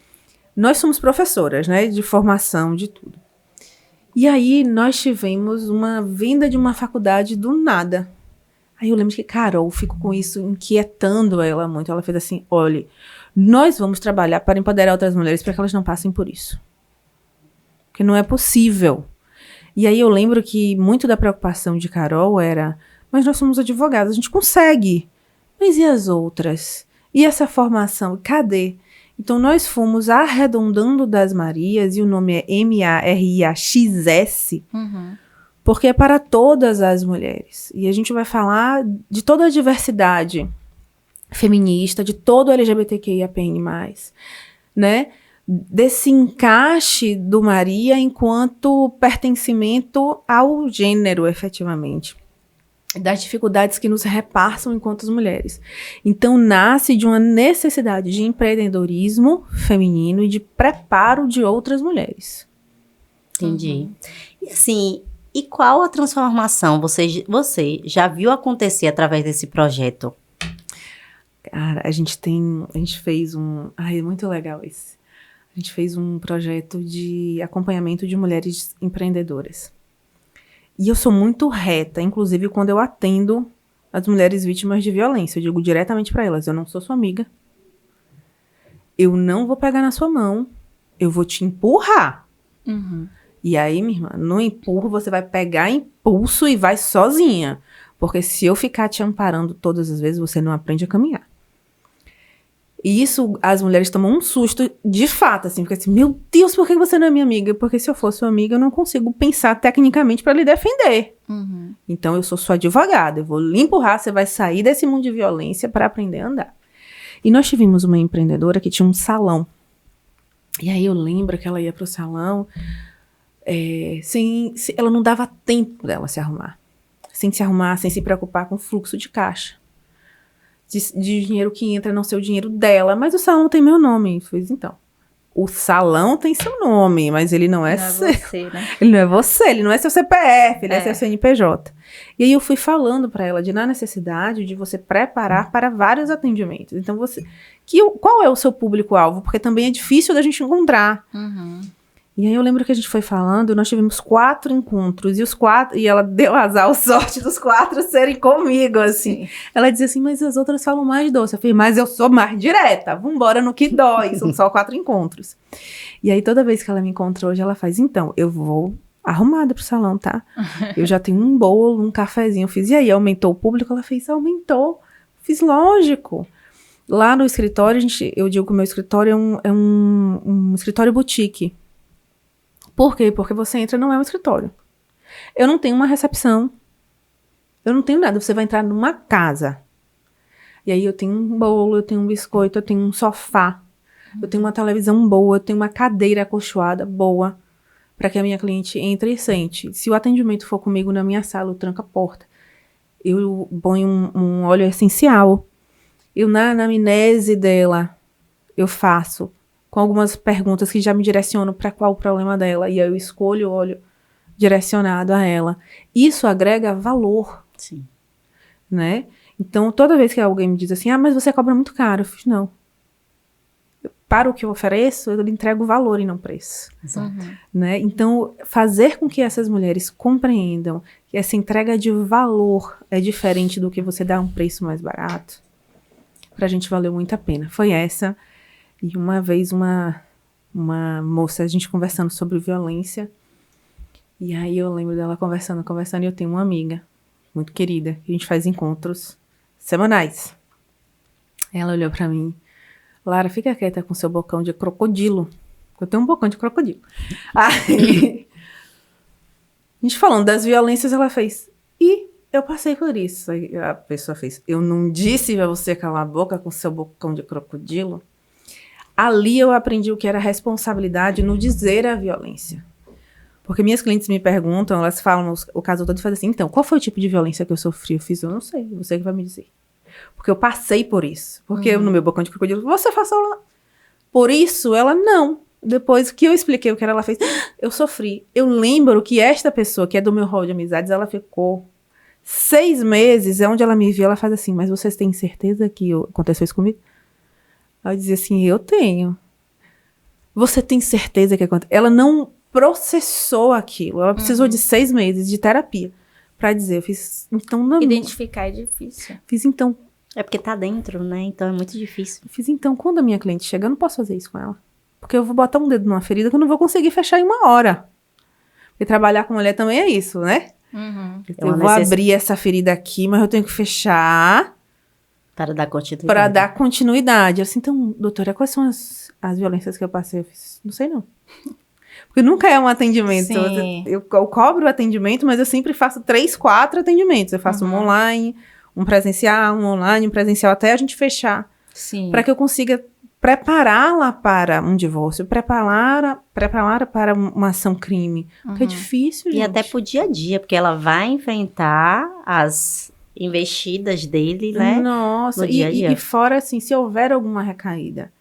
Nós somos professoras, né, de formação, de tudo. E aí, nós tivemos uma vinda de uma faculdade do nada. Aí eu lembro que Carol ficou com isso, inquietando ela muito. Ela fez assim, olha, nós vamos trabalhar para empoderar outras mulheres para que elas não passem por isso. Porque não é possível. E aí eu lembro que muito da preocupação de Carol era, mas nós somos advogados, a gente consegue. Mas e as outras? E essa formação? Cadê? Então, nós fomos arredondando das Marias, e o nome é MARIAXS, porque é para todas as mulheres. E a gente vai falar de toda a diversidade feminista, de todo o LGBTQIAPN+, né? Desse encaixe do Maria enquanto pertencimento ao gênero, efetivamente. das dificuldades que nos repassam enquanto mulheres. Então, nasce de uma necessidade de empreendedorismo feminino e de preparo de outras mulheres. Entendi. E assim, e qual a transformação você já viu acontecer através desse projeto? Cara, a gente fez um... Ai, é muito legal esse. A gente fez um projeto de acompanhamento de mulheres empreendedoras. E eu sou muito reta, inclusive quando eu atendo as mulheres vítimas de violência. Eu digo diretamente para elas, eu não sou sua amiga. Eu não vou pegar na sua mão. Eu vou te empurrar. Uhum. E aí, minha irmã, no empurro você vai pegar impulso e vai sozinha. Porque se eu ficar te amparando todas as vezes, você não aprende a caminhar. E isso, as mulheres tomam um susto de fato, assim, porque assim, meu Deus, por que você não é minha amiga? Porque se eu fosse sua amiga, eu não consigo pensar tecnicamente para lhe defender. Uhum. Então, eu sou sua advogada, eu vou lhe empurrar, você vai sair desse mundo de violência para aprender a andar. E nós tivemos uma empreendedora que tinha um salão. E aí eu lembro que ela ia pro salão, ela não dava tempo dela se arrumar. Sem se arrumar, sem se preocupar com o fluxo de caixa. De dinheiro que entra, não ser o dinheiro dela. Mas o salão tem meu nome. Fiz, então. O salão tem seu nome, mas ele não é seu. Você, né? Ele não é você, ele não é seu CPF, ele é seu CNPJ. E aí eu fui falando para ela na necessidade de você preparar para vários atendimentos. Então, qual é o seu público-alvo? Porque também é difícil da gente encontrar. Uhum. E aí eu lembro que a gente foi falando, nós tivemos 4 encontros, e ela deu azar, a sorte dos 4 serem comigo, assim. Sim. Ela dizia assim, mas as outras falam mais doce. Eu falei, mas eu sou mais direta, vambora no que dói, são só 4 encontros. E aí toda vez que ela me encontra hoje, ela faz, então, eu vou arrumada pro salão, tá? Eu já tenho um bolo, um cafezinho, eu fiz, e aí, aumentou o público? Ela fez, aumentou. Fiz, lógico. Lá no escritório, eu digo que o meu escritório é um escritório boutique. Por quê? Porque você entra, não é um escritório. Eu não tenho uma recepção. Eu não tenho nada. Você vai entrar numa casa. E aí eu tenho um bolo, eu tenho um biscoito, eu tenho um sofá. Eu tenho uma televisão boa, eu tenho uma cadeira acolchoada boa. Para que a minha cliente entre e sente. Se o atendimento for comigo na minha sala, eu tranco a porta. Eu ponho um óleo essencial. Eu, na anamnese dela, eu faço com algumas perguntas que já me direcionam para qual o problema dela. E aí eu escolho o óleo direcionado a ela. Isso agrega valor. Sim. Né? Então, toda vez que alguém me diz assim, mas você cobra muito caro. Eu fiz, não. Para o que eu ofereço, eu lhe entrego valor e não preço. Exato. Né? Então, fazer com que essas mulheres compreendam que essa entrega de valor é diferente do que você dar um preço mais barato, pra gente valeu muito a pena. Foi essa. E uma vez uma moça, a gente conversando sobre violência, e aí eu lembro dela conversando, e eu tenho uma amiga muito querida, que a gente faz encontros semanais. Ela olhou pra mim, Lara, fica quieta com seu bocão de crocodilo. Eu tenho um bocão de crocodilo. Aí, a gente falando das violências, ela fez, eu passei por isso. Aí a pessoa fez, eu não disse pra você calar a boca com seu bocão de crocodilo? Ali eu aprendi o que era responsabilidade no dizer a violência. Porque minhas clientes me perguntam, elas falam o caso todo e fazem assim, então, qual foi o tipo de violência que eu sofri? Eu fiz, eu não sei, você que vai me dizer. Porque eu passei por isso. Porque no meu bocão de crocodilo, você passou lá. Por isso, ela não. Depois que eu expliquei o que ela fez, eu sofri. Eu lembro que esta pessoa, que é do meu rol de amizades, ela ficou 6 meses, é onde ela me viu, ela faz assim, mas vocês têm certeza que aconteceu isso comigo? Ela dizia assim, eu tenho. Você tem certeza que aconteceu? Ela não processou aquilo. Ela precisou de 6 meses de terapia pra dizer, eu fiz, então... Não, identificar é difícil. Fiz, então... É porque tá dentro, né? Então é muito difícil. Fiz, então, quando a minha cliente chega, eu não posso fazer isso com ela. Porque eu vou botar um dedo numa ferida que eu não vou conseguir fechar em 1 hora. Porque trabalhar com mulher também é isso, né? Uhum. Eu vou abrir essa ferida aqui, mas eu tenho que fechar... Para dar continuidade. Para dar continuidade. Assim, então, doutora, quais são as violências que eu passei? Eu fiz, não sei não. Porque nunca é um atendimento. Sim. Eu cobro o atendimento, mas eu sempre faço 3, 4 atendimentos. Eu faço um online, um presencial, um online, um presencial, até a gente fechar. Sim. Para que eu consiga prepará-la para um divórcio, prepará-la para uma ação crime. Porque é difícil, gente. E até pro dia a dia, porque ela vai enfrentar as investidas dele, né? Nossa, no dia a dia. E fora assim, se houver alguma recaída,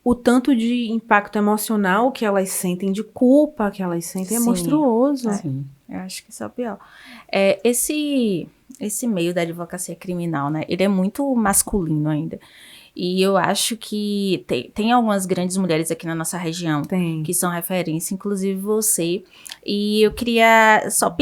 o tanto de impacto emocional que elas sentem, de culpa que elas sentem, é Sim. monstruoso. Sim. Eu acho que isso é o pior. Esse meio da advocacia criminal, né? Ele é muito masculino ainda. E eu acho que tem algumas grandes mulheres aqui na nossa região Tem. que são referência, inclusive você. E eu queria só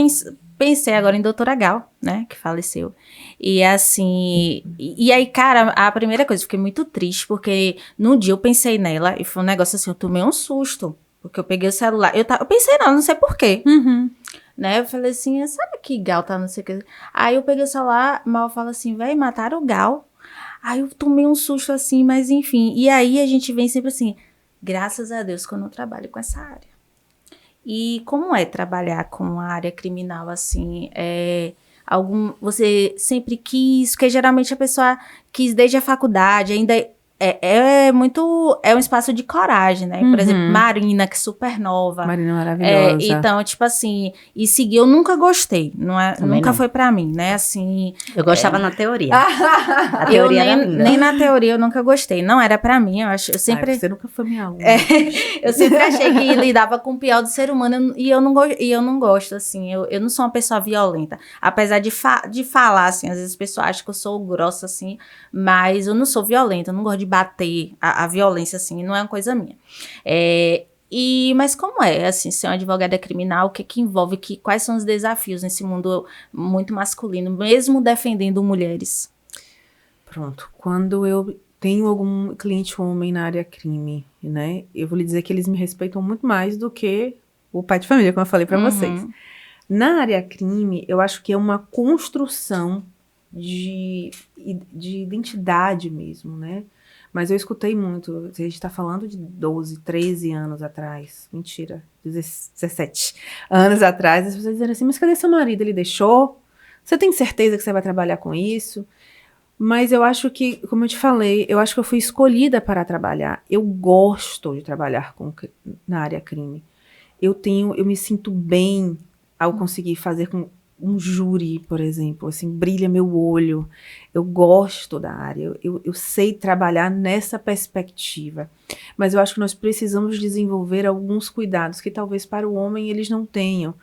pensei agora em doutora Gal, né, que faleceu. E assim, e aí, cara, a primeira coisa, eu fiquei muito triste, porque no dia eu pensei nela e foi um negócio assim, eu tomei um susto, porque eu peguei o celular, eu pensei não sei por quê, né, eu falei assim, sabe que Gal tá não sei o que, aí eu peguei o celular, Mal fala assim, véi, mataram o Gal. Aí eu tomei um susto assim, mas enfim, e aí a gente vem sempre assim, graças a Deus que eu não trabalho com essa área. E como é trabalhar com a área criminal, assim, você sempre quis, porque geralmente a pessoa quis desde a faculdade, ainda é um espaço de coragem, né? Por exemplo, Marina, que é super nova. Marina maravilhosa. Então, tipo assim, e seguir eu nunca gostei, nunca foi pra mim, né? Assim, Eu gostava na teoria. A teoria era linda. nem na teoria eu nunca gostei, não era pra mim, eu sempre... Você nunca foi minha aluna. Eu sempre achei que lidava com o pior do ser humano e eu não gosto, assim, eu não sou uma pessoa violenta, apesar de falar, assim, às vezes as pessoas acham que eu sou grossa, assim, mas eu não sou violenta, eu não gosto de bater, a violência, assim, não é uma coisa minha. Mas como assim, ser uma advogada criminal, o que envolve, quais são os desafios nesse mundo muito masculino, mesmo defendendo mulheres? Pronto, quando eu tenho algum cliente homem na área crime, né, eu vou lhe dizer que eles me respeitam muito mais do que o pai de família, como eu falei pra vocês. Na área crime, eu acho que é uma construção de identidade mesmo, né? Mas eu escutei muito, a gente está falando de 12, 13 anos atrás, mentira, 17 anos atrás, as pessoas dizendo assim, mas cadê seu marido? Ele deixou? Você tem certeza que você vai trabalhar com isso? Mas eu acho que, como eu te falei, eu acho que eu fui escolhida para trabalhar. Eu gosto de trabalhar na área crime. Eu me sinto bem ao conseguir fazer com um júri, por exemplo, assim, brilha meu olho. Eu gosto da área, eu sei trabalhar nessa perspectiva. Mas eu acho que nós precisamos desenvolver alguns cuidados que talvez para o homem eles não tenham,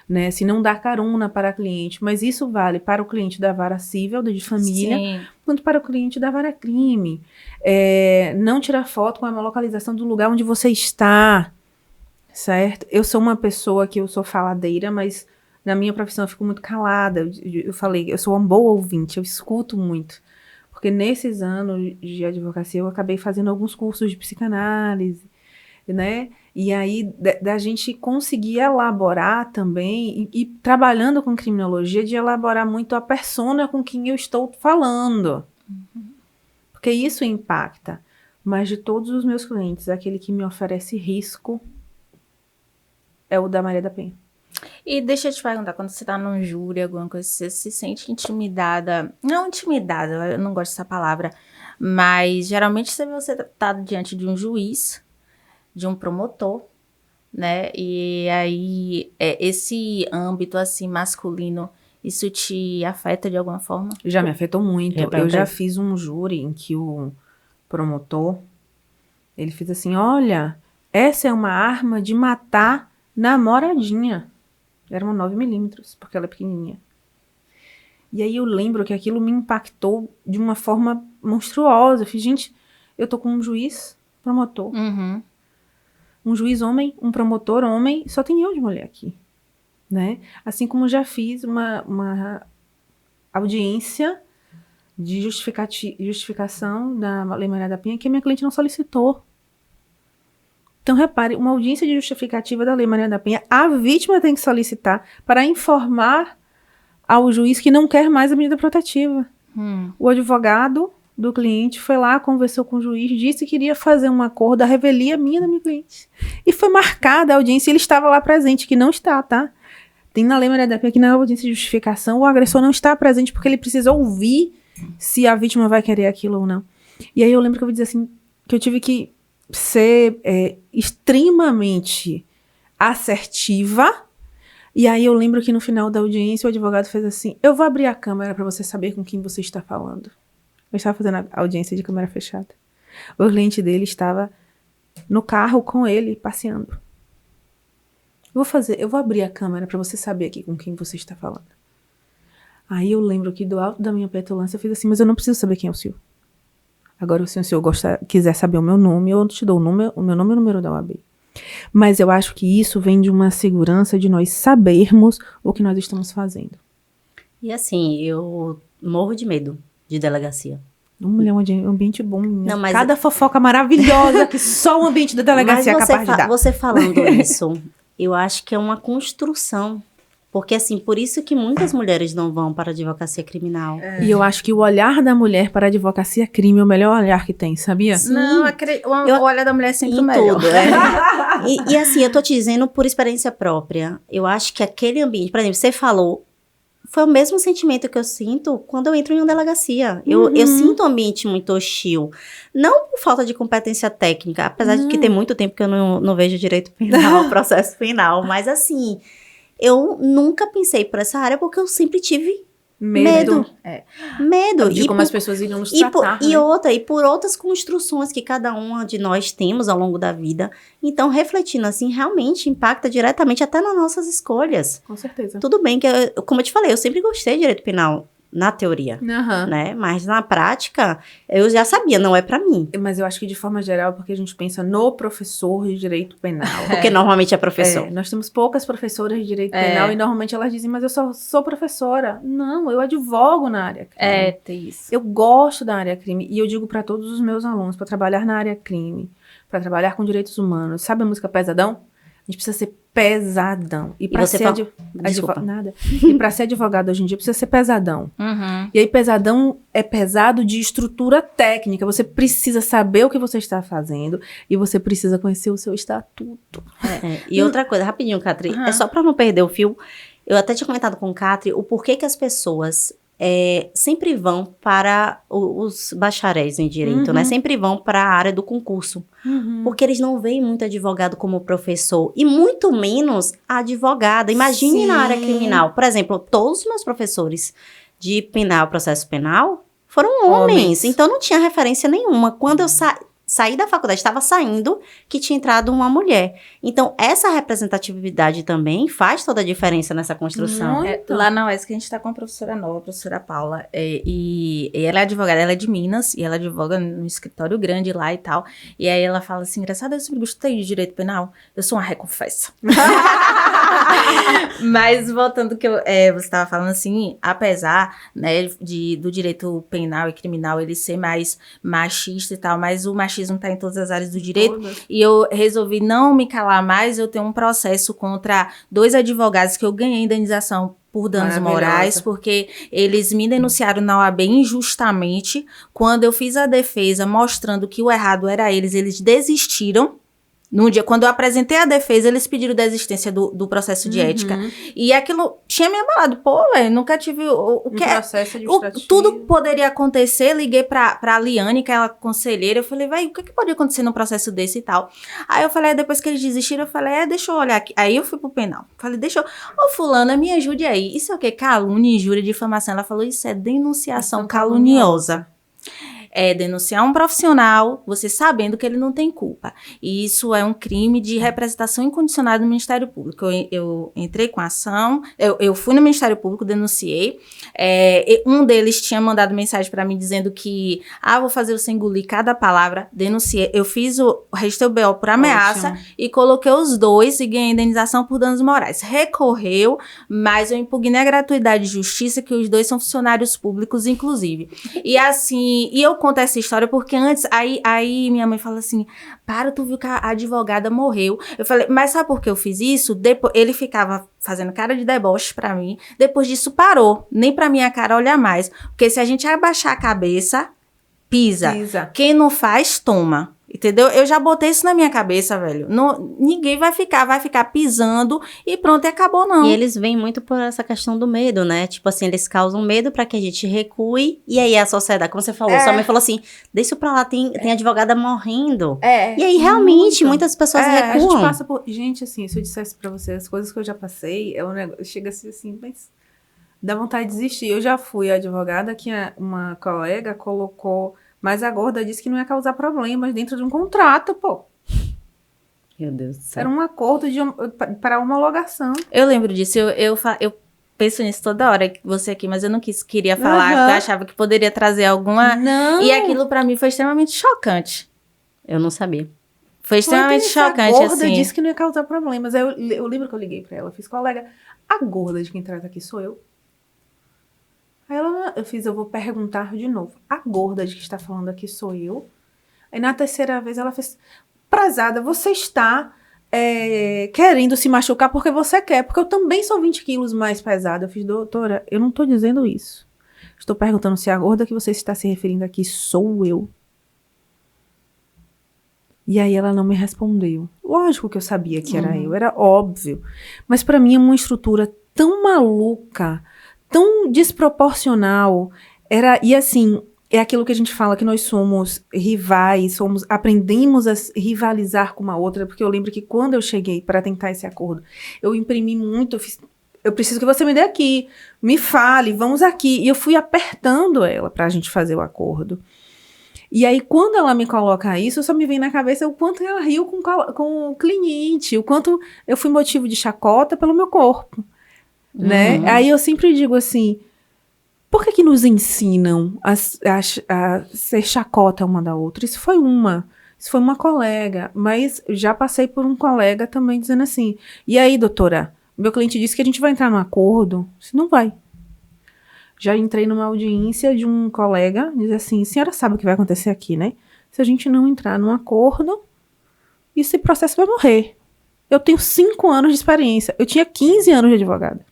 né? Assim, não dar carona para cliente, mas isso vale para o cliente da vara civil, de família, Sim. quanto para o cliente da vara crime. Não tirar foto com a localização do lugar onde você está, certo? Eu sou uma pessoa que eu sou faladeira, mas na minha profissão eu fico muito calada. Eu falei, eu sou uma boa ouvinte, eu escuto muito. Porque nesses anos de advocacia eu acabei fazendo alguns cursos de psicanálise, né? E aí da gente conseguir elaborar também, e trabalhando com criminologia, de elaborar muito a persona com quem eu estou falando. Porque isso impacta. Mas de todos os meus clientes, aquele que me oferece risco é o da Maria da Penha. E deixa eu te perguntar, quando você tá num júri, alguma coisa, você se sente intimidada? Não intimidada, eu não gosto dessa palavra, mas geralmente você tá diante de um juiz, de um promotor, né? E aí, esse âmbito, assim, masculino, isso te afeta de alguma forma? Já me afetou muito. Eu já fiz um júri em que o promotor, ele fez assim, olha, essa é uma arma de matar namoradinha. Era uma 9mm, porque ela é pequenininha. E aí eu lembro que aquilo me impactou de uma forma monstruosa. Eu fiz, gente, eu tô com um juiz promotor. Um juiz homem, um promotor homem, só tem eu de mulher aqui, né? Assim como já fiz uma audiência de justificação da Lei Maria da Penha que a minha cliente não solicitou. Então, repare, uma audiência de justificativa da Lei Maria da Penha, a vítima tem que solicitar para informar ao juiz que não quer mais a medida protetiva. O advogado do cliente foi lá, conversou com o juiz, disse que queria fazer um acordo, a revelia minha da minha cliente. E foi marcada a audiência, ele estava lá presente, que não está, tá? Tem na Lei Maria da Penha que na audiência de justificação o agressor não está presente porque ele precisa ouvir se a vítima vai querer aquilo ou não. E aí eu lembro que eu vou dizer assim, que eu tive que ser extremamente assertiva. E aí eu lembro que no final da audiência o advogado fez assim: eu vou abrir a câmera para você saber com quem você está falando. Eu estava fazendo a audiência de câmera fechada. O cliente dele estava no carro com ele, passeando. Eu vou abrir a câmera para você saber aqui com quem você está falando. Aí eu lembro que do alto da minha petulância eu fiz assim: mas eu não preciso saber quem é o senhor. Agora, se o senhor quiser saber o meu nome, eu te dou o meu nome e o número da OAB. Mas eu acho que isso vem de uma segurança de nós sabermos o que nós estamos fazendo. E assim, eu morro de medo de delegacia. Mulher, um ambiente bom. Não, mas cada fofoca maravilhosa que só o ambiente da delegacia é capaz de dar. Você falando isso, eu acho que é uma construção. Porque, assim, por isso que muitas mulheres não vão para a advocacia criminal. E eu acho que o olhar da mulher para a advocacia crime é o melhor olhar que tem, sabia? Sim. Não, o olhar da mulher é sempre o melhor. Tudo, e assim, eu tô te dizendo por experiência própria. Eu acho que aquele ambiente, por exemplo, você falou, foi o mesmo sentimento que eu sinto quando eu entro em uma delegacia. Eu sinto um ambiente muito hostil. Não por falta de competência técnica, apesar de que tem muito tempo que eu não vejo direito penal, processo penal, mas assim... Eu nunca pensei por essa área porque eu sempre tive medo. Medo. De como as pessoas iriam nos tratar. E por outras construções que cada uma de nós temos ao longo da vida. Então, refletindo assim, realmente impacta diretamente até nas nossas escolhas. Com certeza. Tudo bem que, como eu te falei, eu sempre gostei de direito penal. Na teoria, né? Mas na prática, eu já sabia, não é pra mim. Mas eu acho que de forma geral, porque a gente pensa no professor de direito penal. Porque normalmente é professor. Nós temos poucas professoras de direito penal e normalmente elas dizem, mas eu só sou professora. Não, eu advogo na área crime. Tem isso. Eu gosto da área crime e eu digo pra todos os meus alunos, pra trabalhar na área crime, pra trabalhar com direitos humanos. Sabe a música Pesadão? A gente precisa ser pesadão. E pra ser nada. E pra ser advogado hoje em dia precisa ser pesadão. E aí pesadão é pesado de estrutura técnica. Você precisa saber o que você está fazendo e você precisa conhecer o seu estatuto. E outra coisa, rapidinho, Catri, é só pra não perder o fio. Eu até tinha comentado com o Catri o porquê que as pessoas sempre vão para os bacharéis em direito, né? Sempre vão para a área do concurso. Porque eles não veem muito advogado como professor e muito menos a advogada. Imagine na área criminal. Por exemplo, todos os meus professores de penal, processo penal, foram homens. Então não tinha referência nenhuma. Quando eu saí da faculdade, estava saindo, que tinha entrado uma mulher. Então, essa representatividade também faz toda a diferença nessa construção. Lá na UESC, a gente está com a professora nova, a professora Paula, e ela é advogada, ela é de Minas, e ela advoga num escritório grande lá e tal. E aí ela fala assim, engraçado, eu sempre gostei de direito penal, eu sou uma reconfessa. Mas, voltando ao que você estava falando assim, apesar, né, do direito penal e criminal ele ser mais machista e tal, mas o machismo está em todas as áreas do direito. E eu resolvi não me calar mais. Eu tenho um processo contra 2 advogados que eu ganhei indenização por danos morais, porque eles me denunciaram na OAB injustamente. Quando eu fiz a defesa mostrando que o errado era eles desistiram. No dia, quando eu apresentei a defesa, eles pediram desistência do processo de ética. E aquilo tinha me abalado. Pô, velho, nunca tive o que processo administrativo. Tudo poderia acontecer. Liguei pra Liane, que é a conselheira. Eu falei, velho, o que pode acontecer num processo desse e tal? Aí eu falei, depois que eles desistiram, eu falei, deixa eu olhar aqui. Aí eu fui pro penal. Falei, fulana, me ajude aí. Isso é o quê? Calúnia, injúria, difamação. Ela falou, isso é denunciação caluniosa. É denunciar um profissional, você sabendo que ele não tem culpa. E isso é um crime de representação incondicionada do Ministério Público. Eu entrei com a ação, eu fui no Ministério Público, denunciei. Um deles tinha mandado mensagem para mim dizendo que, vou fazer você engolir cada palavra. Denunciei. Eu registrei o BO por ameaça e coloquei os 2 e ganhei indenização por danos morais. Recorreu, mas eu impugnei a gratuidade de justiça, que os 2 são funcionários públicos, inclusive. E assim, eu conto essa história porque antes, aí minha mãe fala assim, tu viu que a advogada morreu. Eu falei, mas sabe por que eu fiz isso? Depois, ele ficava fazendo cara de deboche pra mim, depois disso parou, nem pra minha cara olhar mais, porque se a gente abaixar a cabeça, pisa. Quem não faz, toma. Entendeu? Eu já botei isso na minha cabeça, velho. Não, ninguém vai ficar pisando e pronto, e acabou, não. E eles vêm muito por essa questão do medo, né? Tipo assim, eles causam medo pra que a gente recue. E aí a sociedade, como você falou, sua mãe falou assim, deixa isso pra lá, tem advogada morrendo. E aí, realmente, muitas pessoas recuam. A gente passa por... Gente, assim, se eu dissesse pra você as coisas que eu já passei, é um negócio... Chega assim, mas... Dá vontade de desistir. Eu já fui advogada que uma colega colocou... Mas a gorda disse que não ia causar problemas dentro de um contrato, pô. Meu Deus do céu. Era um acordo para homologação. Eu lembro disso, eu penso nisso toda hora, você aqui, mas eu não queria falar, porque eu achava que poderia trazer alguma... Não. E aquilo pra mim foi extremamente chocante. Eu não sabia. Foi extremamente chocante, A gorda assim. disse que não ia causar problemas. Eu lembro que eu liguei pra ela, fiz, colega, a gorda de quem trata aqui sou eu. Aí eu vou perguntar de novo. A gorda de que está falando aqui sou eu. Aí na terceira vez ela fez, prezada, você está querendo se machucar porque você quer, porque eu também sou 20 quilos mais pesada. Eu fiz, doutora, eu não estou dizendo isso. Estou perguntando se a gorda que você está se referindo aqui sou eu. E aí ela não me respondeu. Lógico que eu sabia que era eu, era óbvio. Mas para mim é uma estrutura tão maluca, tão desproporcional. E assim, é aquilo que a gente fala, que nós somos rivais, aprendemos a rivalizar com uma outra, porque eu lembro que quando eu cheguei para tentar esse acordo, eu imprimi muito, eu preciso que você me dê aqui, me fale, vamos aqui. E eu fui apertando ela pra gente fazer o acordo. E aí, quando ela me coloca isso, só me vem na cabeça o quanto ela riu com o cliente, o quanto eu fui motivo de chacota pelo meu corpo, né? Aí eu sempre digo assim, por que nos ensinam a ser chacota uma da outra? Isso foi uma colega, mas já passei por um colega também dizendo assim, e aí, doutora, meu cliente disse que a gente vai entrar num acordo, se não vai. Já entrei numa audiência de um colega, diz assim, senhora sabe o que vai acontecer aqui, né? Se a gente não entrar num acordo, esse processo vai morrer. Eu tenho 5 anos de experiência, eu tinha 15 anos de advogada.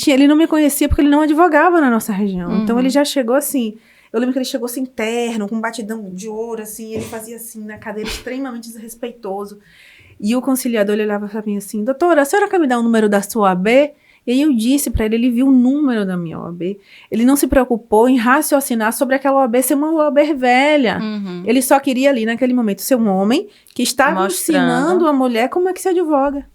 Ele não me conhecia porque ele não advogava na nossa região. Então ele já chegou assim, eu lembro que ele chegou sem terno, com um batidão de ouro, assim, ele fazia assim na cadeira, extremamente desrespeitoso. E o conciliador, ele olhava pra mim assim, doutora, a senhora quer me dar o número da sua OAB? E aí eu disse pra ele, ele viu o número da minha OAB. Ele não se preocupou em raciocinar sobre aquela OAB ser uma OAB velha. Ele só queria ali, naquele momento, ser um homem que estava ensinando a mulher como é que se advoga.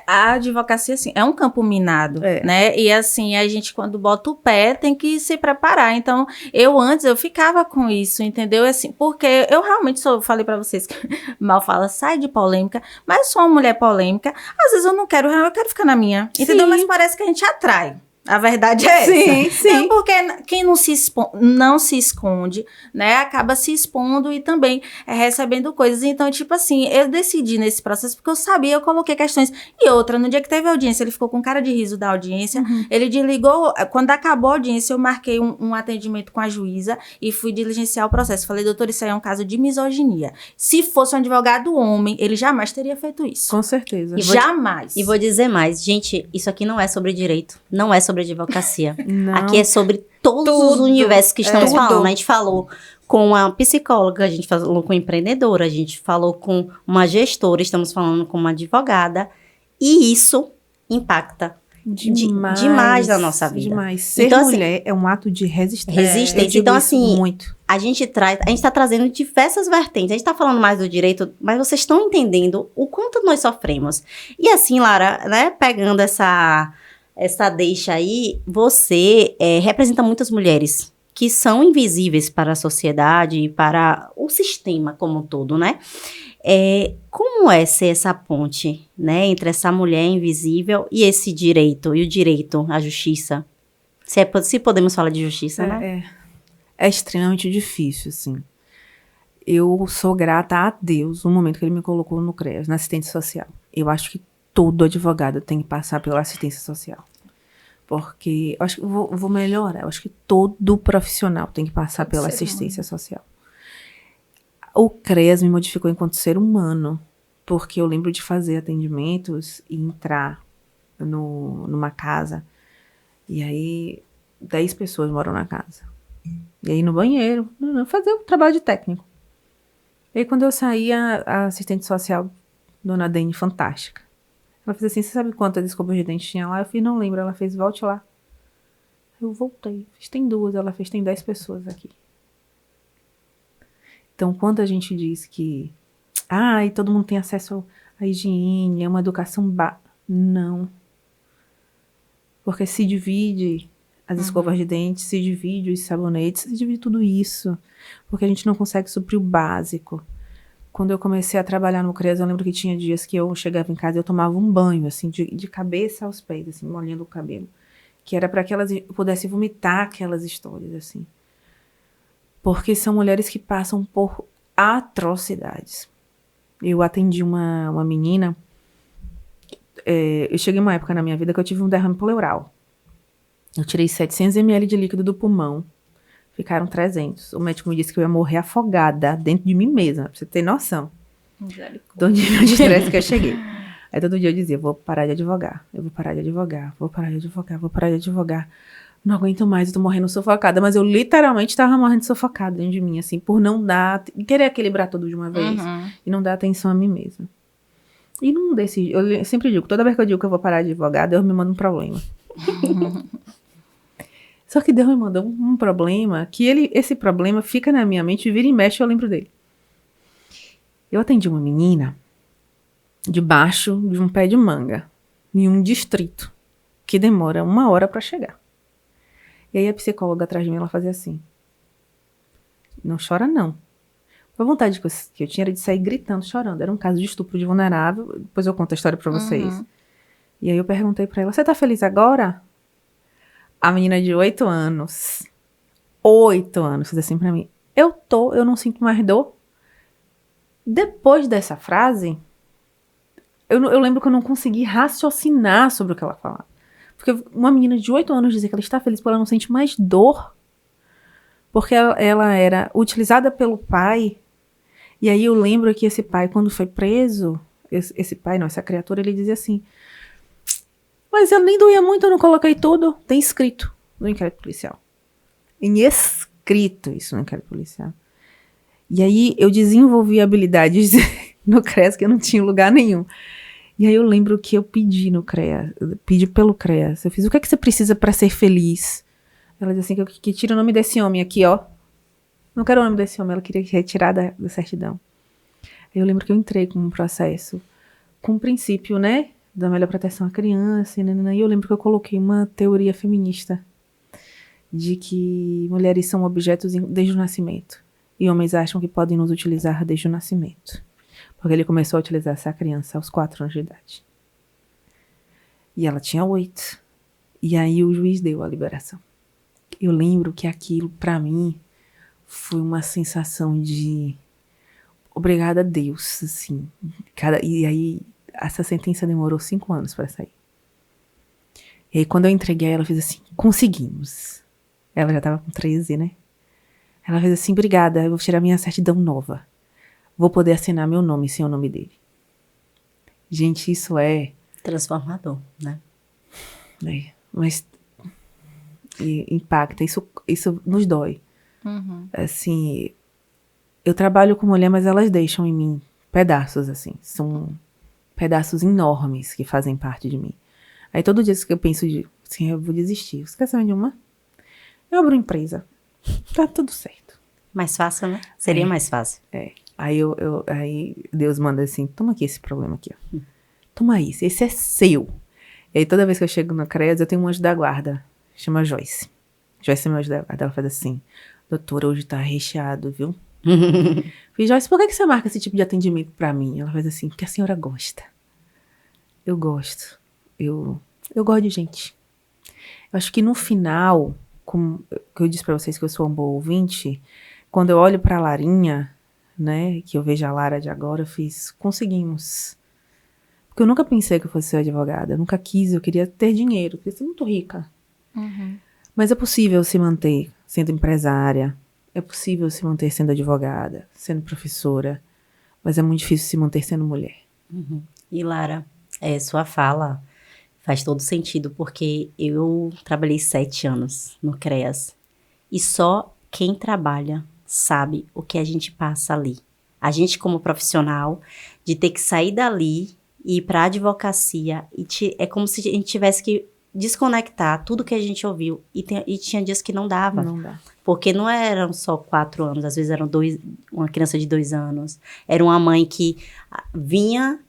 A advocacia, assim, é um campo minado, né? E assim, a gente quando bota o pé tem que se preparar. Então, antes eu ficava com isso, entendeu? Assim, porque eu realmente falei pra vocês que mal fala, sai de polêmica, mas sou uma mulher polêmica. Às vezes eu quero ficar na minha, entendeu? Mas parece que a gente atrai. A verdade é essa. Sim. Porque quem não se esconde, né, acaba se expondo e também recebendo coisas. Então, tipo assim, eu decidi nesse processo porque eu sabia, eu coloquei questões. E outra, no dia que teve audiência, ele ficou com cara de riso da audiência, ele desligou, quando acabou a audiência, eu marquei um atendimento com a juíza e fui diligenciar o processo. Falei, doutor, isso aí é um caso de misoginia. Se fosse um advogado homem, ele jamais teria feito isso. Com certeza. Jamais. E vou dizer mais, gente, isso aqui não é sobre direito, não é sobre advocacia. Não. Aqui é sobre todos os universos que estamos falando. A gente falou com uma psicóloga, a gente falou com uma empreendedora, a gente falou com uma gestora, estamos falando com uma advogada. E isso impacta demais na nossa vida. Demais. Ser então, mulher assim, é um ato de resistência. Resistência. Então, assim, muito. a gente está trazendo diversas vertentes. A gente está falando mais do direito, mas vocês estão entendendo o quanto nós sofremos. E assim, Lara, né, pegando essa deixa aí, você representa muitas mulheres que são invisíveis para a sociedade e para o sistema como um todo, né? Como é ser essa ponte, né, entre essa mulher invisível e esse direito, e o direito à justiça? Se podemos falar de justiça, né? É extremamente difícil, assim. Eu sou grata a Deus no momento que ele me colocou no CREAS, na assistência social. Eu acho que todo advogado tem que passar pela assistência social. Porque, eu acho que vou melhorar, eu acho que todo profissional tem que passar pela assistência social. O CREAS me modificou enquanto ser humano, porque eu lembro de fazer atendimentos e entrar numa casa, e aí 10 pessoas moram na casa. E aí no banheiro, fazer o trabalho de técnico. E aí quando eu saí, a assistente social, dona Dene, fantástica. Ela fez assim, você sabe quantas escovas de dente tinha lá? Eu fiz, não lembro. Ela fez, volte lá. Eu voltei. Fiz, tem 2. Ela fez, tem 10 pessoas aqui. Então, quando a gente diz que e todo mundo tem acesso à higiene, é uma educação não. Porque se divide as escovas de dente, se divide os sabonetes, se divide tudo isso. Porque a gente não consegue suprir o básico. Quando eu comecei a trabalhar no CREAS, eu lembro que tinha dias que eu chegava em casa e eu tomava um banho, assim, de cabeça aos pés, assim, molhando o cabelo. Que era para que elas pudessem vomitar aquelas histórias, assim. Porque são mulheres que passam por atrocidades. Eu atendi uma menina, eu cheguei em uma época na minha vida que eu tive um derrame pleural. Eu tirei 700 ml de líquido do pulmão, ficaram 300. O médico me disse que eu ia morrer afogada dentro de mim mesma, pra você ter noção do nível de estresse que eu cheguei. Aí todo dia eu dizia, vou parar de advogar, eu vou parar de advogar, vou parar de advogar, vou parar de advogar. Não aguento mais, eu tô morrendo sufocada. Mas eu literalmente tava morrendo sufocada dentro de mim, assim, por não dar, querer equilibrar tudo de uma vez. E não dar atenção a mim mesma. E não decidi, eu sempre digo, toda vez que eu digo que eu vou parar de advogar, Deus me manda um problema. Só que Deus me mandou um problema, que esse problema fica na minha mente, vira e mexe, eu lembro dele. Eu atendi uma menina debaixo de um pé de manga, em um distrito, que demora 1 hora pra chegar. E aí a psicóloga atrás de mim, ela fazia assim, não chora não. A vontade que eu tinha era de sair gritando, chorando. Era um caso de estupro de vulnerável, depois eu conto a história pra vocês. E aí eu perguntei pra ela, você tá feliz agora? A menina de 8 anos, 8 anos, fez assim pra mim, eu não sinto mais dor. Depois dessa frase, eu lembro que eu não consegui raciocinar sobre o que ela falava. Porque uma menina de 8 anos dizer que ela está feliz porque ela não sente mais dor, porque ela era utilizada pelo pai. E aí eu lembro que esse pai, quando foi preso, essa criatura, ele dizia assim, mas eu nem doía muito, eu não coloquei tudo. Tem escrito no inquérito policial. Em escrito isso no inquérito policial. E aí eu desenvolvi habilidades no CREAS que eu não tinha lugar nenhum. E aí eu lembro que eu pedi no CREAS, pedi pelo CREAS. Eu fiz, o que é que você precisa para ser feliz? Ela disse assim, que tira o nome desse homem aqui, ó. Não quero o nome desse homem, ela queria retirar da certidão. Aí eu lembro que eu entrei com um processo, com o princípio, né, da melhor proteção à criança, e eu lembro que eu coloquei uma teoria feminista de que mulheres são objetos desde o nascimento, e homens acham que podem nos utilizar desde o nascimento. Porque ele começou a utilizar essa criança aos 4 anos de idade. E ela tinha 8. E aí o juiz deu a liberação. Eu lembro que aquilo, pra mim, foi uma sensação de obrigada a Deus, assim. E aí, essa sentença demorou 5 anos pra sair. E aí, quando eu entreguei, ela fez assim, conseguimos. Ela já tava com 13, né? Ela fez assim, obrigada, eu vou tirar minha certidão nova. Vou poder assinar meu nome sem o nome dele. Gente, isso é... transformador, né? Mas impacta, isso nos dói. Assim, eu trabalho com mulher, mas elas deixam em mim pedaços, assim. São pedaços enormes que fazem parte de mim. Aí todo dia que eu penso, assim, eu vou desistir. Você quer saber de uma? Eu abro empresa. Tá tudo certo. Mais fácil, né? Seria mais fácil. Aí Deus manda assim, toma aqui esse problema aqui, ó. Toma isso, esse é seu. E aí toda vez que eu chego na CREAS, eu tenho um anjo da guarda, chama Joyce. Joyce é meu anjo da guarda, ela faz assim, doutora, hoje tá recheado, viu? Falei, Joyce, por que você marca esse tipo de atendimento pra mim? Ela faz assim, porque a senhora gosta. Eu gosto. Eu gosto de gente. Eu acho que no final, como eu disse pra vocês que eu sou um bom ouvinte, quando eu olho pra Larinha, né, que eu vejo a Lara de agora, eu fiz, conseguimos. Porque eu nunca pensei que eu fosse ser advogada, eu nunca quis, eu queria ter dinheiro, eu queria ser muito rica. Mas é possível se manter sendo empresária, é possível se manter sendo advogada, sendo professora, mas é muito difícil se manter sendo mulher. E Lara, sua fala faz todo sentido, porque eu trabalhei 7 anos no CREAS. E só quem trabalha sabe o que a gente passa ali. A gente, como profissional, de ter que sair dali e ir para a advocacia, é como se a gente tivesse que desconectar tudo que a gente ouviu. E tinha dias que não dava. Não dá. Porque não eram só 4 anos, às vezes eram uma criança de 2 anos. Era uma mãe que vinha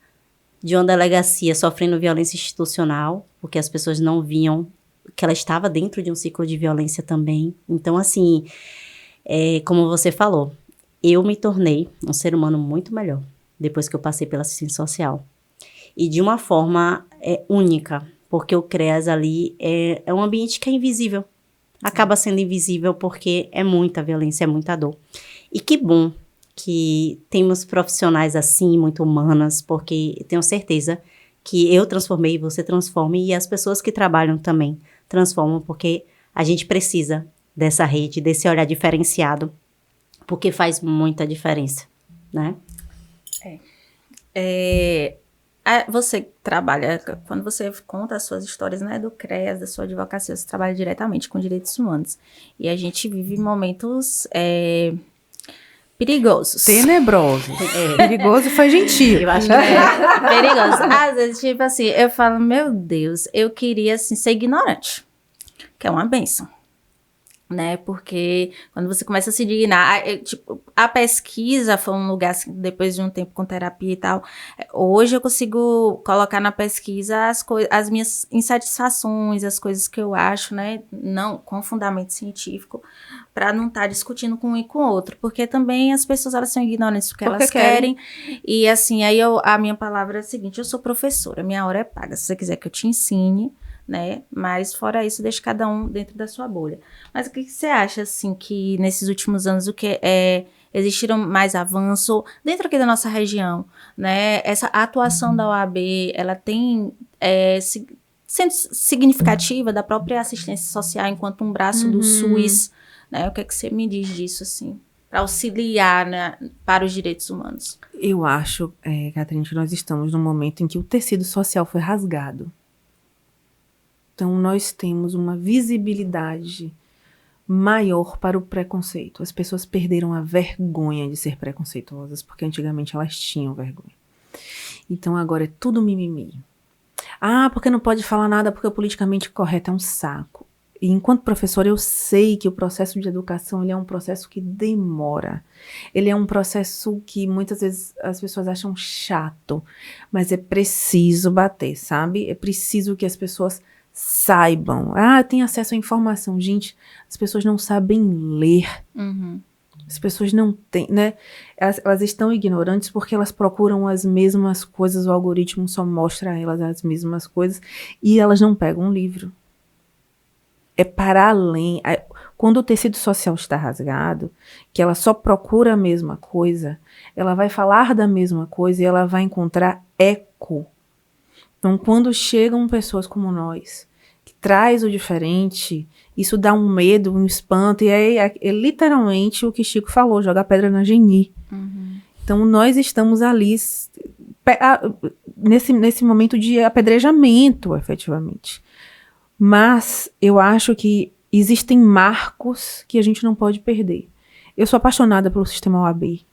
de uma delegacia sofrendo violência institucional, porque as pessoas não viam que ela estava dentro de um ciclo de violência também. Então, assim, como você falou, eu me tornei um ser humano muito melhor depois que eu passei pela assistência social. E de uma forma única, porque o CREAS ali é um ambiente que é invisível. Acaba sendo invisível porque é muita violência, é muita dor. E que bom que temos profissionais assim, muito humanas, porque tenho certeza que eu transformei, você transforma, e as pessoas que trabalham também transformam, porque a gente precisa dessa rede, desse olhar diferenciado, porque faz muita diferença, né? Você trabalha, quando você conta as suas histórias, né, do CREAS, da sua advocacia, você trabalha diretamente com direitos humanos. E a gente vive momentos perigosos. Tenebrosos. Perigoso foi gentil. Eu acho que é. Perigosos. Às vezes, tipo assim, eu falo, meu Deus, eu queria, assim, ser ignorante, que é uma bênção. Né, porque quando você começa a se dignar, a pesquisa foi um lugar, assim, depois de um tempo com terapia e tal, hoje eu consigo colocar na pesquisa as minhas insatisfações, as coisas que eu acho, né, não com fundamento científico, para não estar discutindo com um e com o outro, porque também as pessoas, elas são ignorantes porque elas querem, e assim, aí a minha palavra é a seguinte, eu sou professora, minha hora é paga, se você quiser que eu te ensine, né, mas fora isso, deixa cada um dentro da sua bolha. Mas o que você acha, assim, que nesses últimos anos existiram mais avanço dentro aqui da nossa região, né, essa atuação da OAB, ela tem sendo significativa da própria assistência social enquanto um braço do SUS, né, o que você me diz disso, assim, para auxiliar, né, para os direitos humanos? Eu acho, Catherine, que nós estamos num momento em que o tecido social foi rasgado. Então, nós temos uma visibilidade maior para o preconceito. As pessoas perderam a vergonha de ser preconceituosas, porque antigamente elas tinham vergonha. Então, agora é tudo mimimi. Porque não pode falar nada porque o politicamente correto é um saco. E enquanto professora, eu sei que o processo de educação ele é um processo que demora. Ele é um processo que muitas vezes as pessoas acham chato, mas é preciso bater, sabe? É preciso que as pessoas saibam. Tem acesso à informação. Gente, as pessoas não sabem ler. As pessoas não têm, né? Elas estão ignorantes porque elas procuram as mesmas coisas, o algoritmo só mostra a elas as mesmas coisas e elas não pegam um livro. É para além. Quando o tecido social está rasgado, que ela só procura a mesma coisa, ela vai falar da mesma coisa e ela vai encontrar eco. Então, quando chegam pessoas como nós, que traz o diferente, isso dá um medo, um espanto, e é literalmente o que Chico falou, jogar pedra na Geni. Então, nós estamos ali nesse momento de apedrejamento, efetivamente. Mas eu acho que existem marcos que a gente não pode perder. Eu sou apaixonada pelo sistema OAB.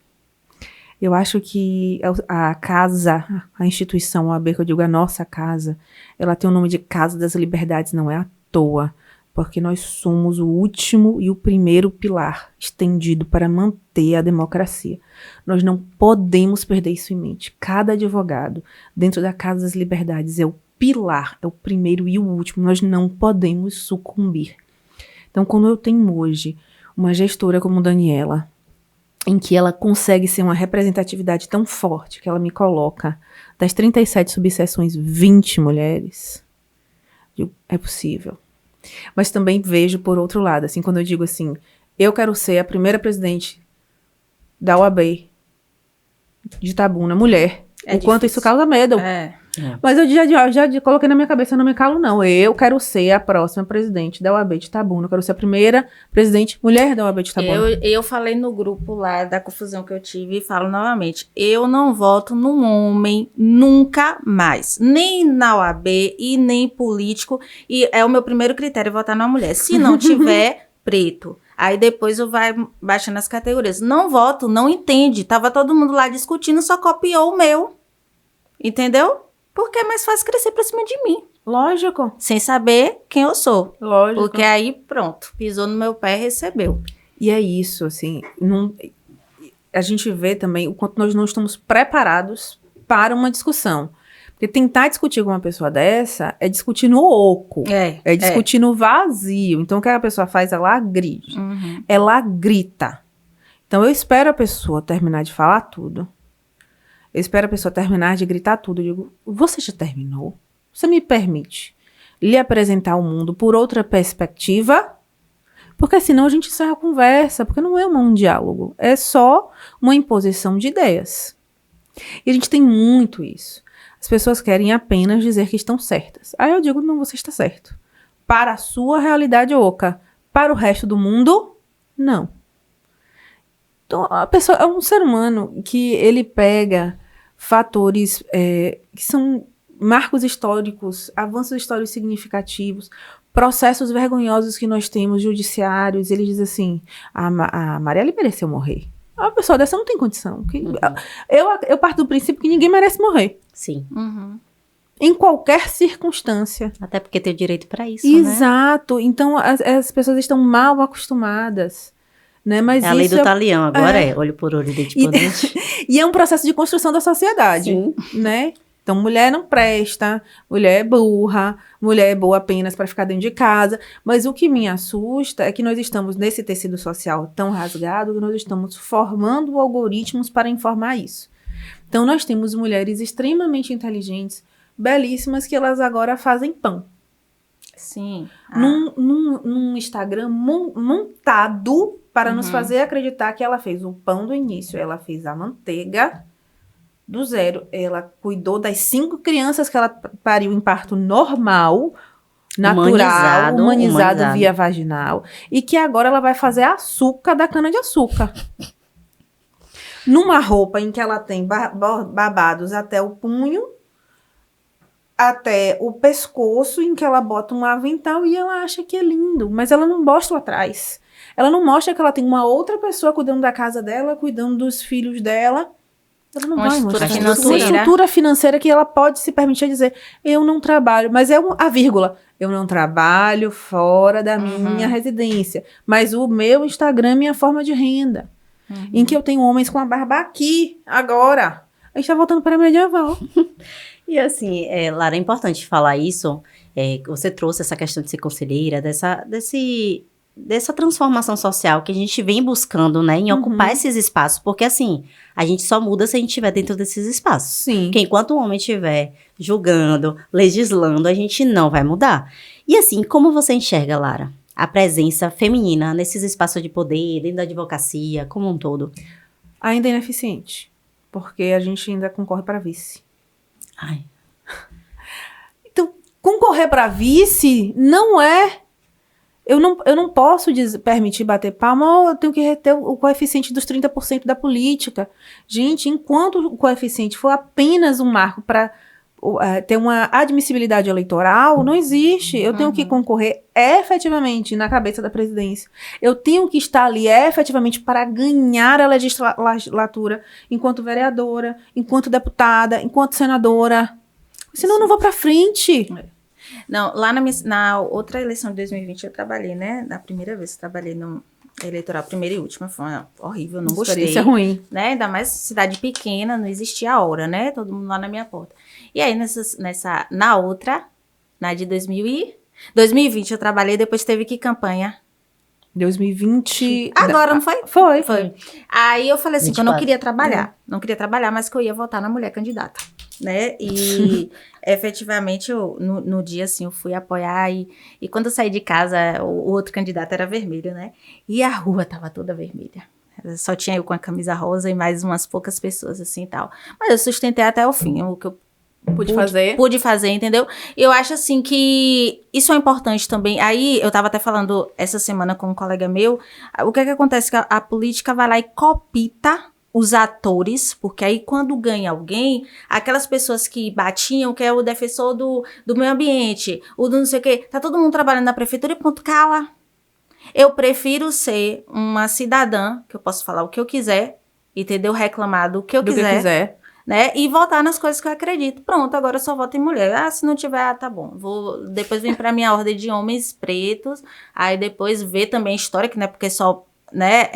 Eu acho que a casa, a instituição OAB, que eu digo a nossa casa, ela tem o nome de Casa das Liberdades, não é à toa, porque nós somos o último e o primeiro pilar estendido para manter a democracia. Nós não podemos perder isso em mente. Cada advogado dentro da Casa das Liberdades é o pilar, é o primeiro e o último. Nós não podemos sucumbir. Então, quando eu tenho hoje uma gestora como Daniela, em que ela consegue ser uma representatividade tão forte que ela me coloca das 37 subseções 20 mulheres, é possível. Mas também vejo por outro lado, assim, quando eu digo assim, eu quero ser a primeira presidente da OAB de Itabuna, mulher, o quanto isso causa medo. Mas eu já coloquei na minha cabeça, eu não me calo não, eu quero ser a próxima presidente da OAB de Itabuna, eu quero ser a primeira presidente mulher da OAB de Itabuna. Eu falei no grupo lá da confusão que eu tive e falo novamente, eu não voto num homem nunca mais, nem na OAB e nem político, e é o meu primeiro critério votar numa mulher, se não tiver preto. Aí depois vai baixando as categorias. Não voto, não entende. Tava todo mundo lá discutindo, só copiou o meu. Entendeu? Porque é mais fácil crescer pra cima de mim. Lógico. Sem saber quem eu sou. Lógico. Porque aí, pronto, pisou no meu pé e recebeu. E é isso, assim, a gente vê também o quanto nós não estamos preparados para uma discussão. Porque tentar discutir com uma pessoa dessa é discutir no oco. É discutir no vazio. Então, o que a pessoa faz? Ela agride. Uhum. Ela grita. Então, eu espero a pessoa terminar de falar tudo. Eu espero a pessoa terminar de gritar tudo. Eu digo, você já terminou? Você me permite lhe apresentar o mundo por outra perspectiva? Porque senão a gente encerra a conversa. Porque não é um diálogo. É só uma imposição de ideias. E a gente tem muito isso. As pessoas querem apenas dizer que estão certas. Aí eu digo, não, você está certo. Para a sua realidade oca. Para o resto do mundo, não. Então, a pessoa é um ser humano que ele pega fatores que são marcos históricos, avanços históricos significativos, processos vergonhosos que nós temos, judiciários. Ele diz assim, a Marielle mereceu morrer. A pessoa dessa não tem condição. Eu parto do princípio que ninguém merece morrer. Sim. Uhum. Em qualquer circunstância. Até porque tem o direito para isso, Exato. Né? Então, as pessoas estão mal acostumadas. Né? Mas é a lei isso do talião, agora olho por olho, dente por dente. E é um processo de construção da sociedade. Sim. Né? Então, mulher não presta, mulher é burra, mulher é boa apenas para ficar dentro de casa. Mas o que me assusta é que nós estamos nesse tecido social tão rasgado que nós estamos formando algoritmos para informar isso. Então, nós temos mulheres extremamente inteligentes, belíssimas, que elas agora fazem pão. Sim. Num Instagram montado para nos fazer acreditar que ela fez o pão do início, ela fez a manteiga do zero. Ela cuidou das 5 crianças que ela pariu em parto normal, natural, humanizado via vaginal. E que agora ela vai fazer açúcar da cana-de-açúcar. Numa roupa em que ela tem babados até o punho, até o pescoço, em que ela bota um avental e ela acha que é lindo. Mas ela não mostra atrás. Ela não mostra que ela tem uma outra pessoa cuidando da casa dela, cuidando dos filhos dela. Ela não vai mostrar. Uma estrutura financeira que ela pode se permitir dizer, eu não trabalho, mas é a vírgula. Eu não trabalho fora da minha residência, mas o meu Instagram é minha forma de renda. Em que eu tenho homens com a barba aqui, agora. A gente tá voltando para a medieval. E assim, Lara, é importante falar isso. Você trouxe essa questão de ser conselheira, dessa transformação social que a gente vem buscando, né, em ocupar esses espaços, porque assim, a gente só muda se a gente estiver dentro desses espaços. Sim. Porque enquanto o homem estiver julgando, legislando, a gente não vai mudar. E assim, como você enxerga, Lara, a presença feminina nesses espaços de poder, dentro da advocacia, como um todo? Ainda é ineficiente, porque a gente ainda concorre para vice. Ai. Então, concorrer para vice não é... Eu não posso permitir bater palma, eu tenho que reter o coeficiente dos 30% da política. Gente, enquanto o coeficiente for apenas um marco para ter uma admissibilidade eleitoral, não existe. Eu tenho que concorrer efetivamente na cabeça da presidência. Eu tenho que estar ali efetivamente para ganhar a legislatura enquanto vereadora, enquanto deputada, enquanto senadora. Senão eu não vou para frente. Não, lá na outra eleição de 2020 eu trabalhei, né? Na primeira vez que eu trabalhei no eleitoral, primeira e última, foi horrível, não gostei. Isso é ruim. Né? Ainda mais cidade pequena, não existia a hora, né? Todo mundo lá na minha porta. E aí, na outra, na de 2020 eu trabalhei, depois teve que campanha. 2020... Agora, não foi? Foi. Aí eu falei assim, 24. que eu não queria trabalhar. Não queria trabalhar, mas que eu ia votar na mulher candidata. Né? E efetivamente no dia assim eu fui apoiar e quando eu saí de casa o outro candidato era vermelho, né? E a rua tava toda vermelha. Só tinha eu com a camisa rosa e mais umas poucas pessoas assim e tal. Mas eu sustentei até o fim, o que eu pude fazer, entendeu? Eu acho assim que isso é importante também. Aí eu tava até falando essa semana com um colega meu, o que é que acontece? Que a política vai lá e copita os atores, porque aí quando ganha alguém, aquelas pessoas que batiam, que é o defensor do meio ambiente, o do não sei o quê, tá todo mundo trabalhando na prefeitura e ponto, cala. Eu prefiro ser uma cidadã, que eu posso falar o que eu quiser, entendeu? Reclamar do que eu quiser. Né? E votar nas coisas que eu acredito. Pronto, agora eu só voto em mulher. Ah, se não tiver, tá bom. Depois vem pra minha ordem de homens pretos. Aí depois ver também a história, que não é porque só, né,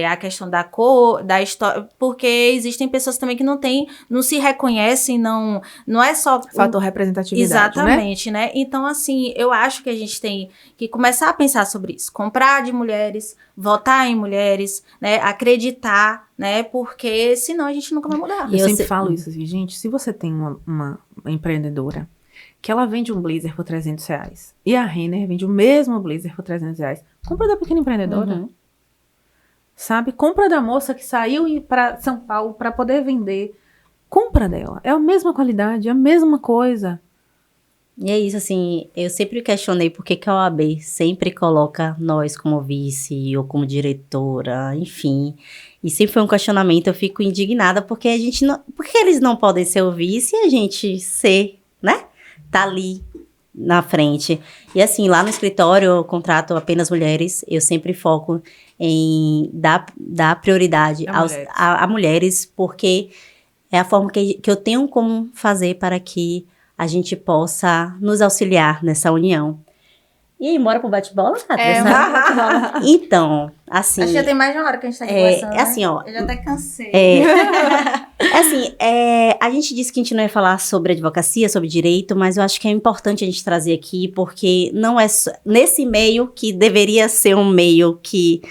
a questão da cor, da história, porque existem pessoas também que não se reconhecem, não é só... Fator representatividade, exatamente, né? Então, assim, eu acho que a gente tem que começar a pensar sobre isso. Comprar de mulheres, votar em mulheres, né? Acreditar, né? Porque senão a gente nunca vai mudar. Eu sempre falo isso, assim, gente, se você tem uma empreendedora que ela vende um blazer por R$300 e a Renner vende o mesmo blazer por R$300, compra da pequena empreendedora. Sabe? Compra da moça que saiu para São Paulo para poder vender. Compra dela. É a mesma qualidade, é a mesma coisa. E é isso, assim, eu sempre questionei por que a OAB sempre coloca nós como vice ou como diretora, enfim. E sempre foi um questionamento, eu fico indignada porque porque eles não podem ser o vice e a gente ser, né? Tá ali na frente. E assim, lá no escritório eu contrato apenas mulheres, eu sempre foco em dar prioridade a mulheres, porque é a forma que eu tenho como fazer para que a gente possa nos auxiliar nessa união. E aí, bora pro bate-bola, bate-bola. Então, assim... Acho que já tem mais de uma hora que a gente tá aqui conversando, assim, ó... Eu já até cansei. A gente disse que a gente não ia falar sobre advocacia, sobre direito, mas eu acho que é importante a gente trazer aqui, porque não é nesse meio que deveria ser um meio que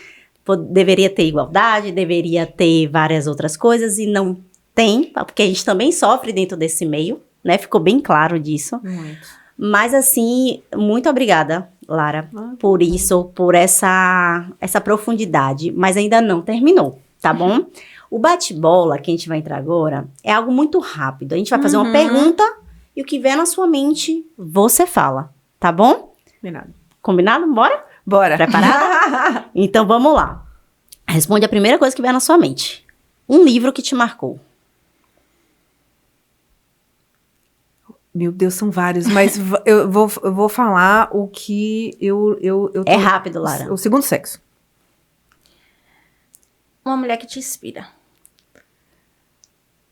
deveria ter igualdade, deveria ter várias outras coisas, e não tem, porque a gente também sofre dentro desse meio, né? Ficou bem claro disso. Muito. Mas, assim, muito obrigada, Lara, por isso, por essa profundidade. Mas ainda não terminou, tá bom? O bate-bola que a gente vai entrar agora é algo muito rápido. A gente vai fazer uma pergunta e o que vier na sua mente, você fala, tá bom? Combinado. Combinado? Bora? Bora. Preparada? Então, vamos lá. Responde a primeira coisa que vier na sua mente. Um livro que te marcou. Meu Deus, são vários, mas eu vou falar o que eu É rápido, Lara. O segundo sexo. Uma mulher que te inspira.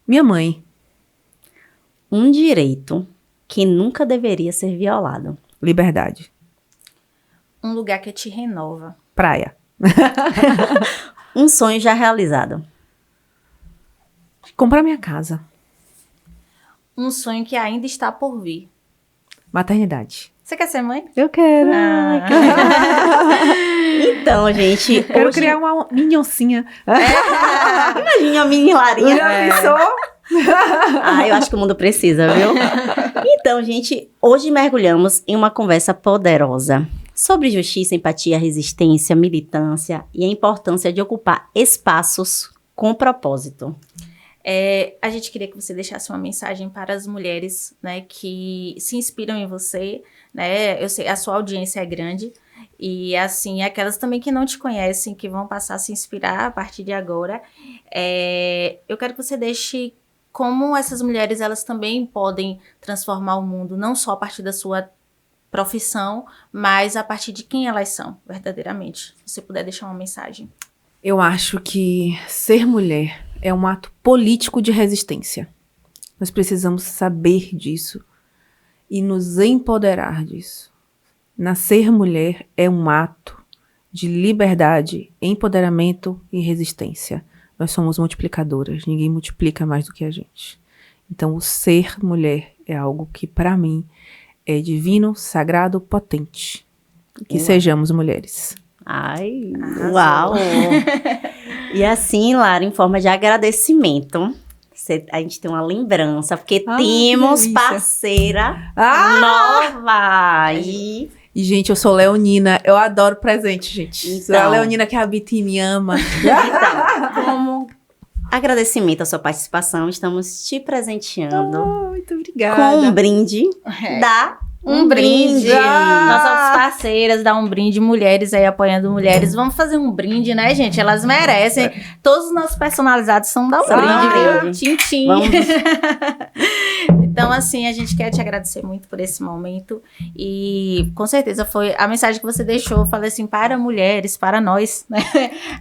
Minha mãe. Um direito que nunca deveria ser violado. Liberdade. Um lugar que te renova. Praia. Um sonho já realizado. Comprar minha casa. Um sonho que ainda está por vir. Maternidade. Você quer ser mãe? Eu quero. Então, gente... Quero criar uma minhoncinha. Imagina a mini Larinha. Eu acho que o mundo precisa, viu? Então, gente, hoje mergulhamos em uma conversa poderosa sobre justiça, empatia, resistência, militância e a importância de ocupar espaços com propósito. A gente queria que você deixasse uma mensagem para as mulheres, né, que se inspiram em você, né? Eu sei, a sua audiência é grande. E, assim, aquelas também que não te conhecem, que vão passar a se inspirar a partir de agora. Eu quero que você deixe como essas mulheres, elas também podem transformar o mundo, não só a partir da sua profissão, mas a partir de quem elas são, verdadeiramente. Se você puder deixar uma mensagem. Eu acho que ser mulher é um ato político de resistência. Nós precisamos saber disso e nos empoderar disso. Nascer mulher é um ato de liberdade, empoderamento e resistência. Nós somos multiplicadoras, ninguém multiplica mais do que a gente. Então, o ser mulher é algo que, para mim, é divino, sagrado, potente. Que sejamos mulheres. Ai, uau! E assim, Lara, em forma de agradecimento, a gente tem uma lembrança, porque temos parceira nova. E, gente, eu sou leonina, eu adoro presente, gente. Então, sou a leonina que habita e me ama. Então, como agradecimento à sua participação, estamos te presenteando Muito obrigada. com um brinde da Um brinde! Ah! Nós somos parceiras da Um Brinde, mulheres aí apoiando mulheres. Vamos fazer um brinde, né, gente? Elas merecem. Todos os nossos personalizados são da Um São Brinde, da viu? Tchim. Vamos. Então, assim, a gente quer te agradecer muito por esse momento. E com certeza foi a mensagem que você deixou. Eu falei assim, para mulheres, para nós, né?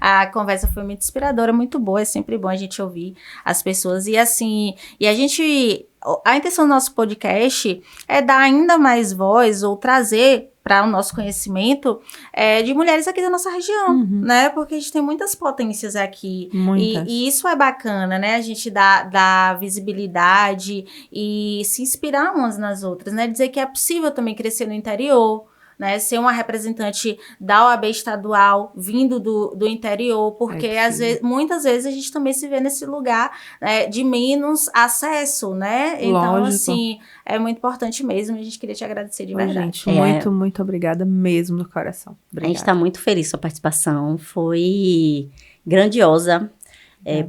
A conversa foi muito inspiradora, muito boa. É sempre bom a gente ouvir as pessoas. E assim, a intenção do nosso podcast é dar ainda mais voz ou trazer para o nosso conhecimento de mulheres aqui da nossa região, né? Porque a gente tem muitas potências aqui. Muitas. E isso é bacana, né? A gente dá visibilidade e se inspirar umas nas outras, né? Dizer que é possível também crescer no interior, né, ser uma representante da OAB estadual vindo do interior, porque muitas vezes a gente também se vê nesse lugar, né, de menos acesso, né? Então, Lógico. assim, é muito importante mesmo. A gente queria te agradecer de verdade. Gente, muito, muito obrigada mesmo do coração. A Obrigada. gente está muito feliz com a sua participação. Foi grandiosa,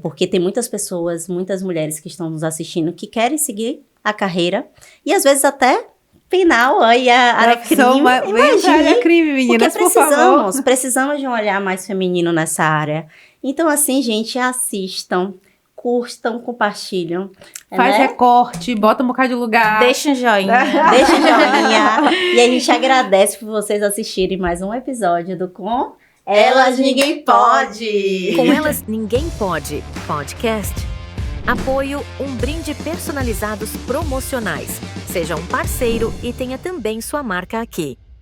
porque tem muitas pessoas, muitas mulheres que estão nos assistindo que querem seguir a carreira e às vezes até final aí a área crime. Área crime, meninas, porque por favor. precisamos de um olhar mais feminino nessa área. Então, assim, gente, assistam, curtam, compartilham. Faz né? recorte, bota um bocado de lugar. Deixa um joinha. Deixa o joinha. E a gente agradece por vocês assistirem mais um episódio do Com Elas Ninguém Pode. Com Elas Ninguém Pode podcast. Apoio Um Brinde Personalizados Promocionais. Seja um parceiro e tenha também sua marca aqui.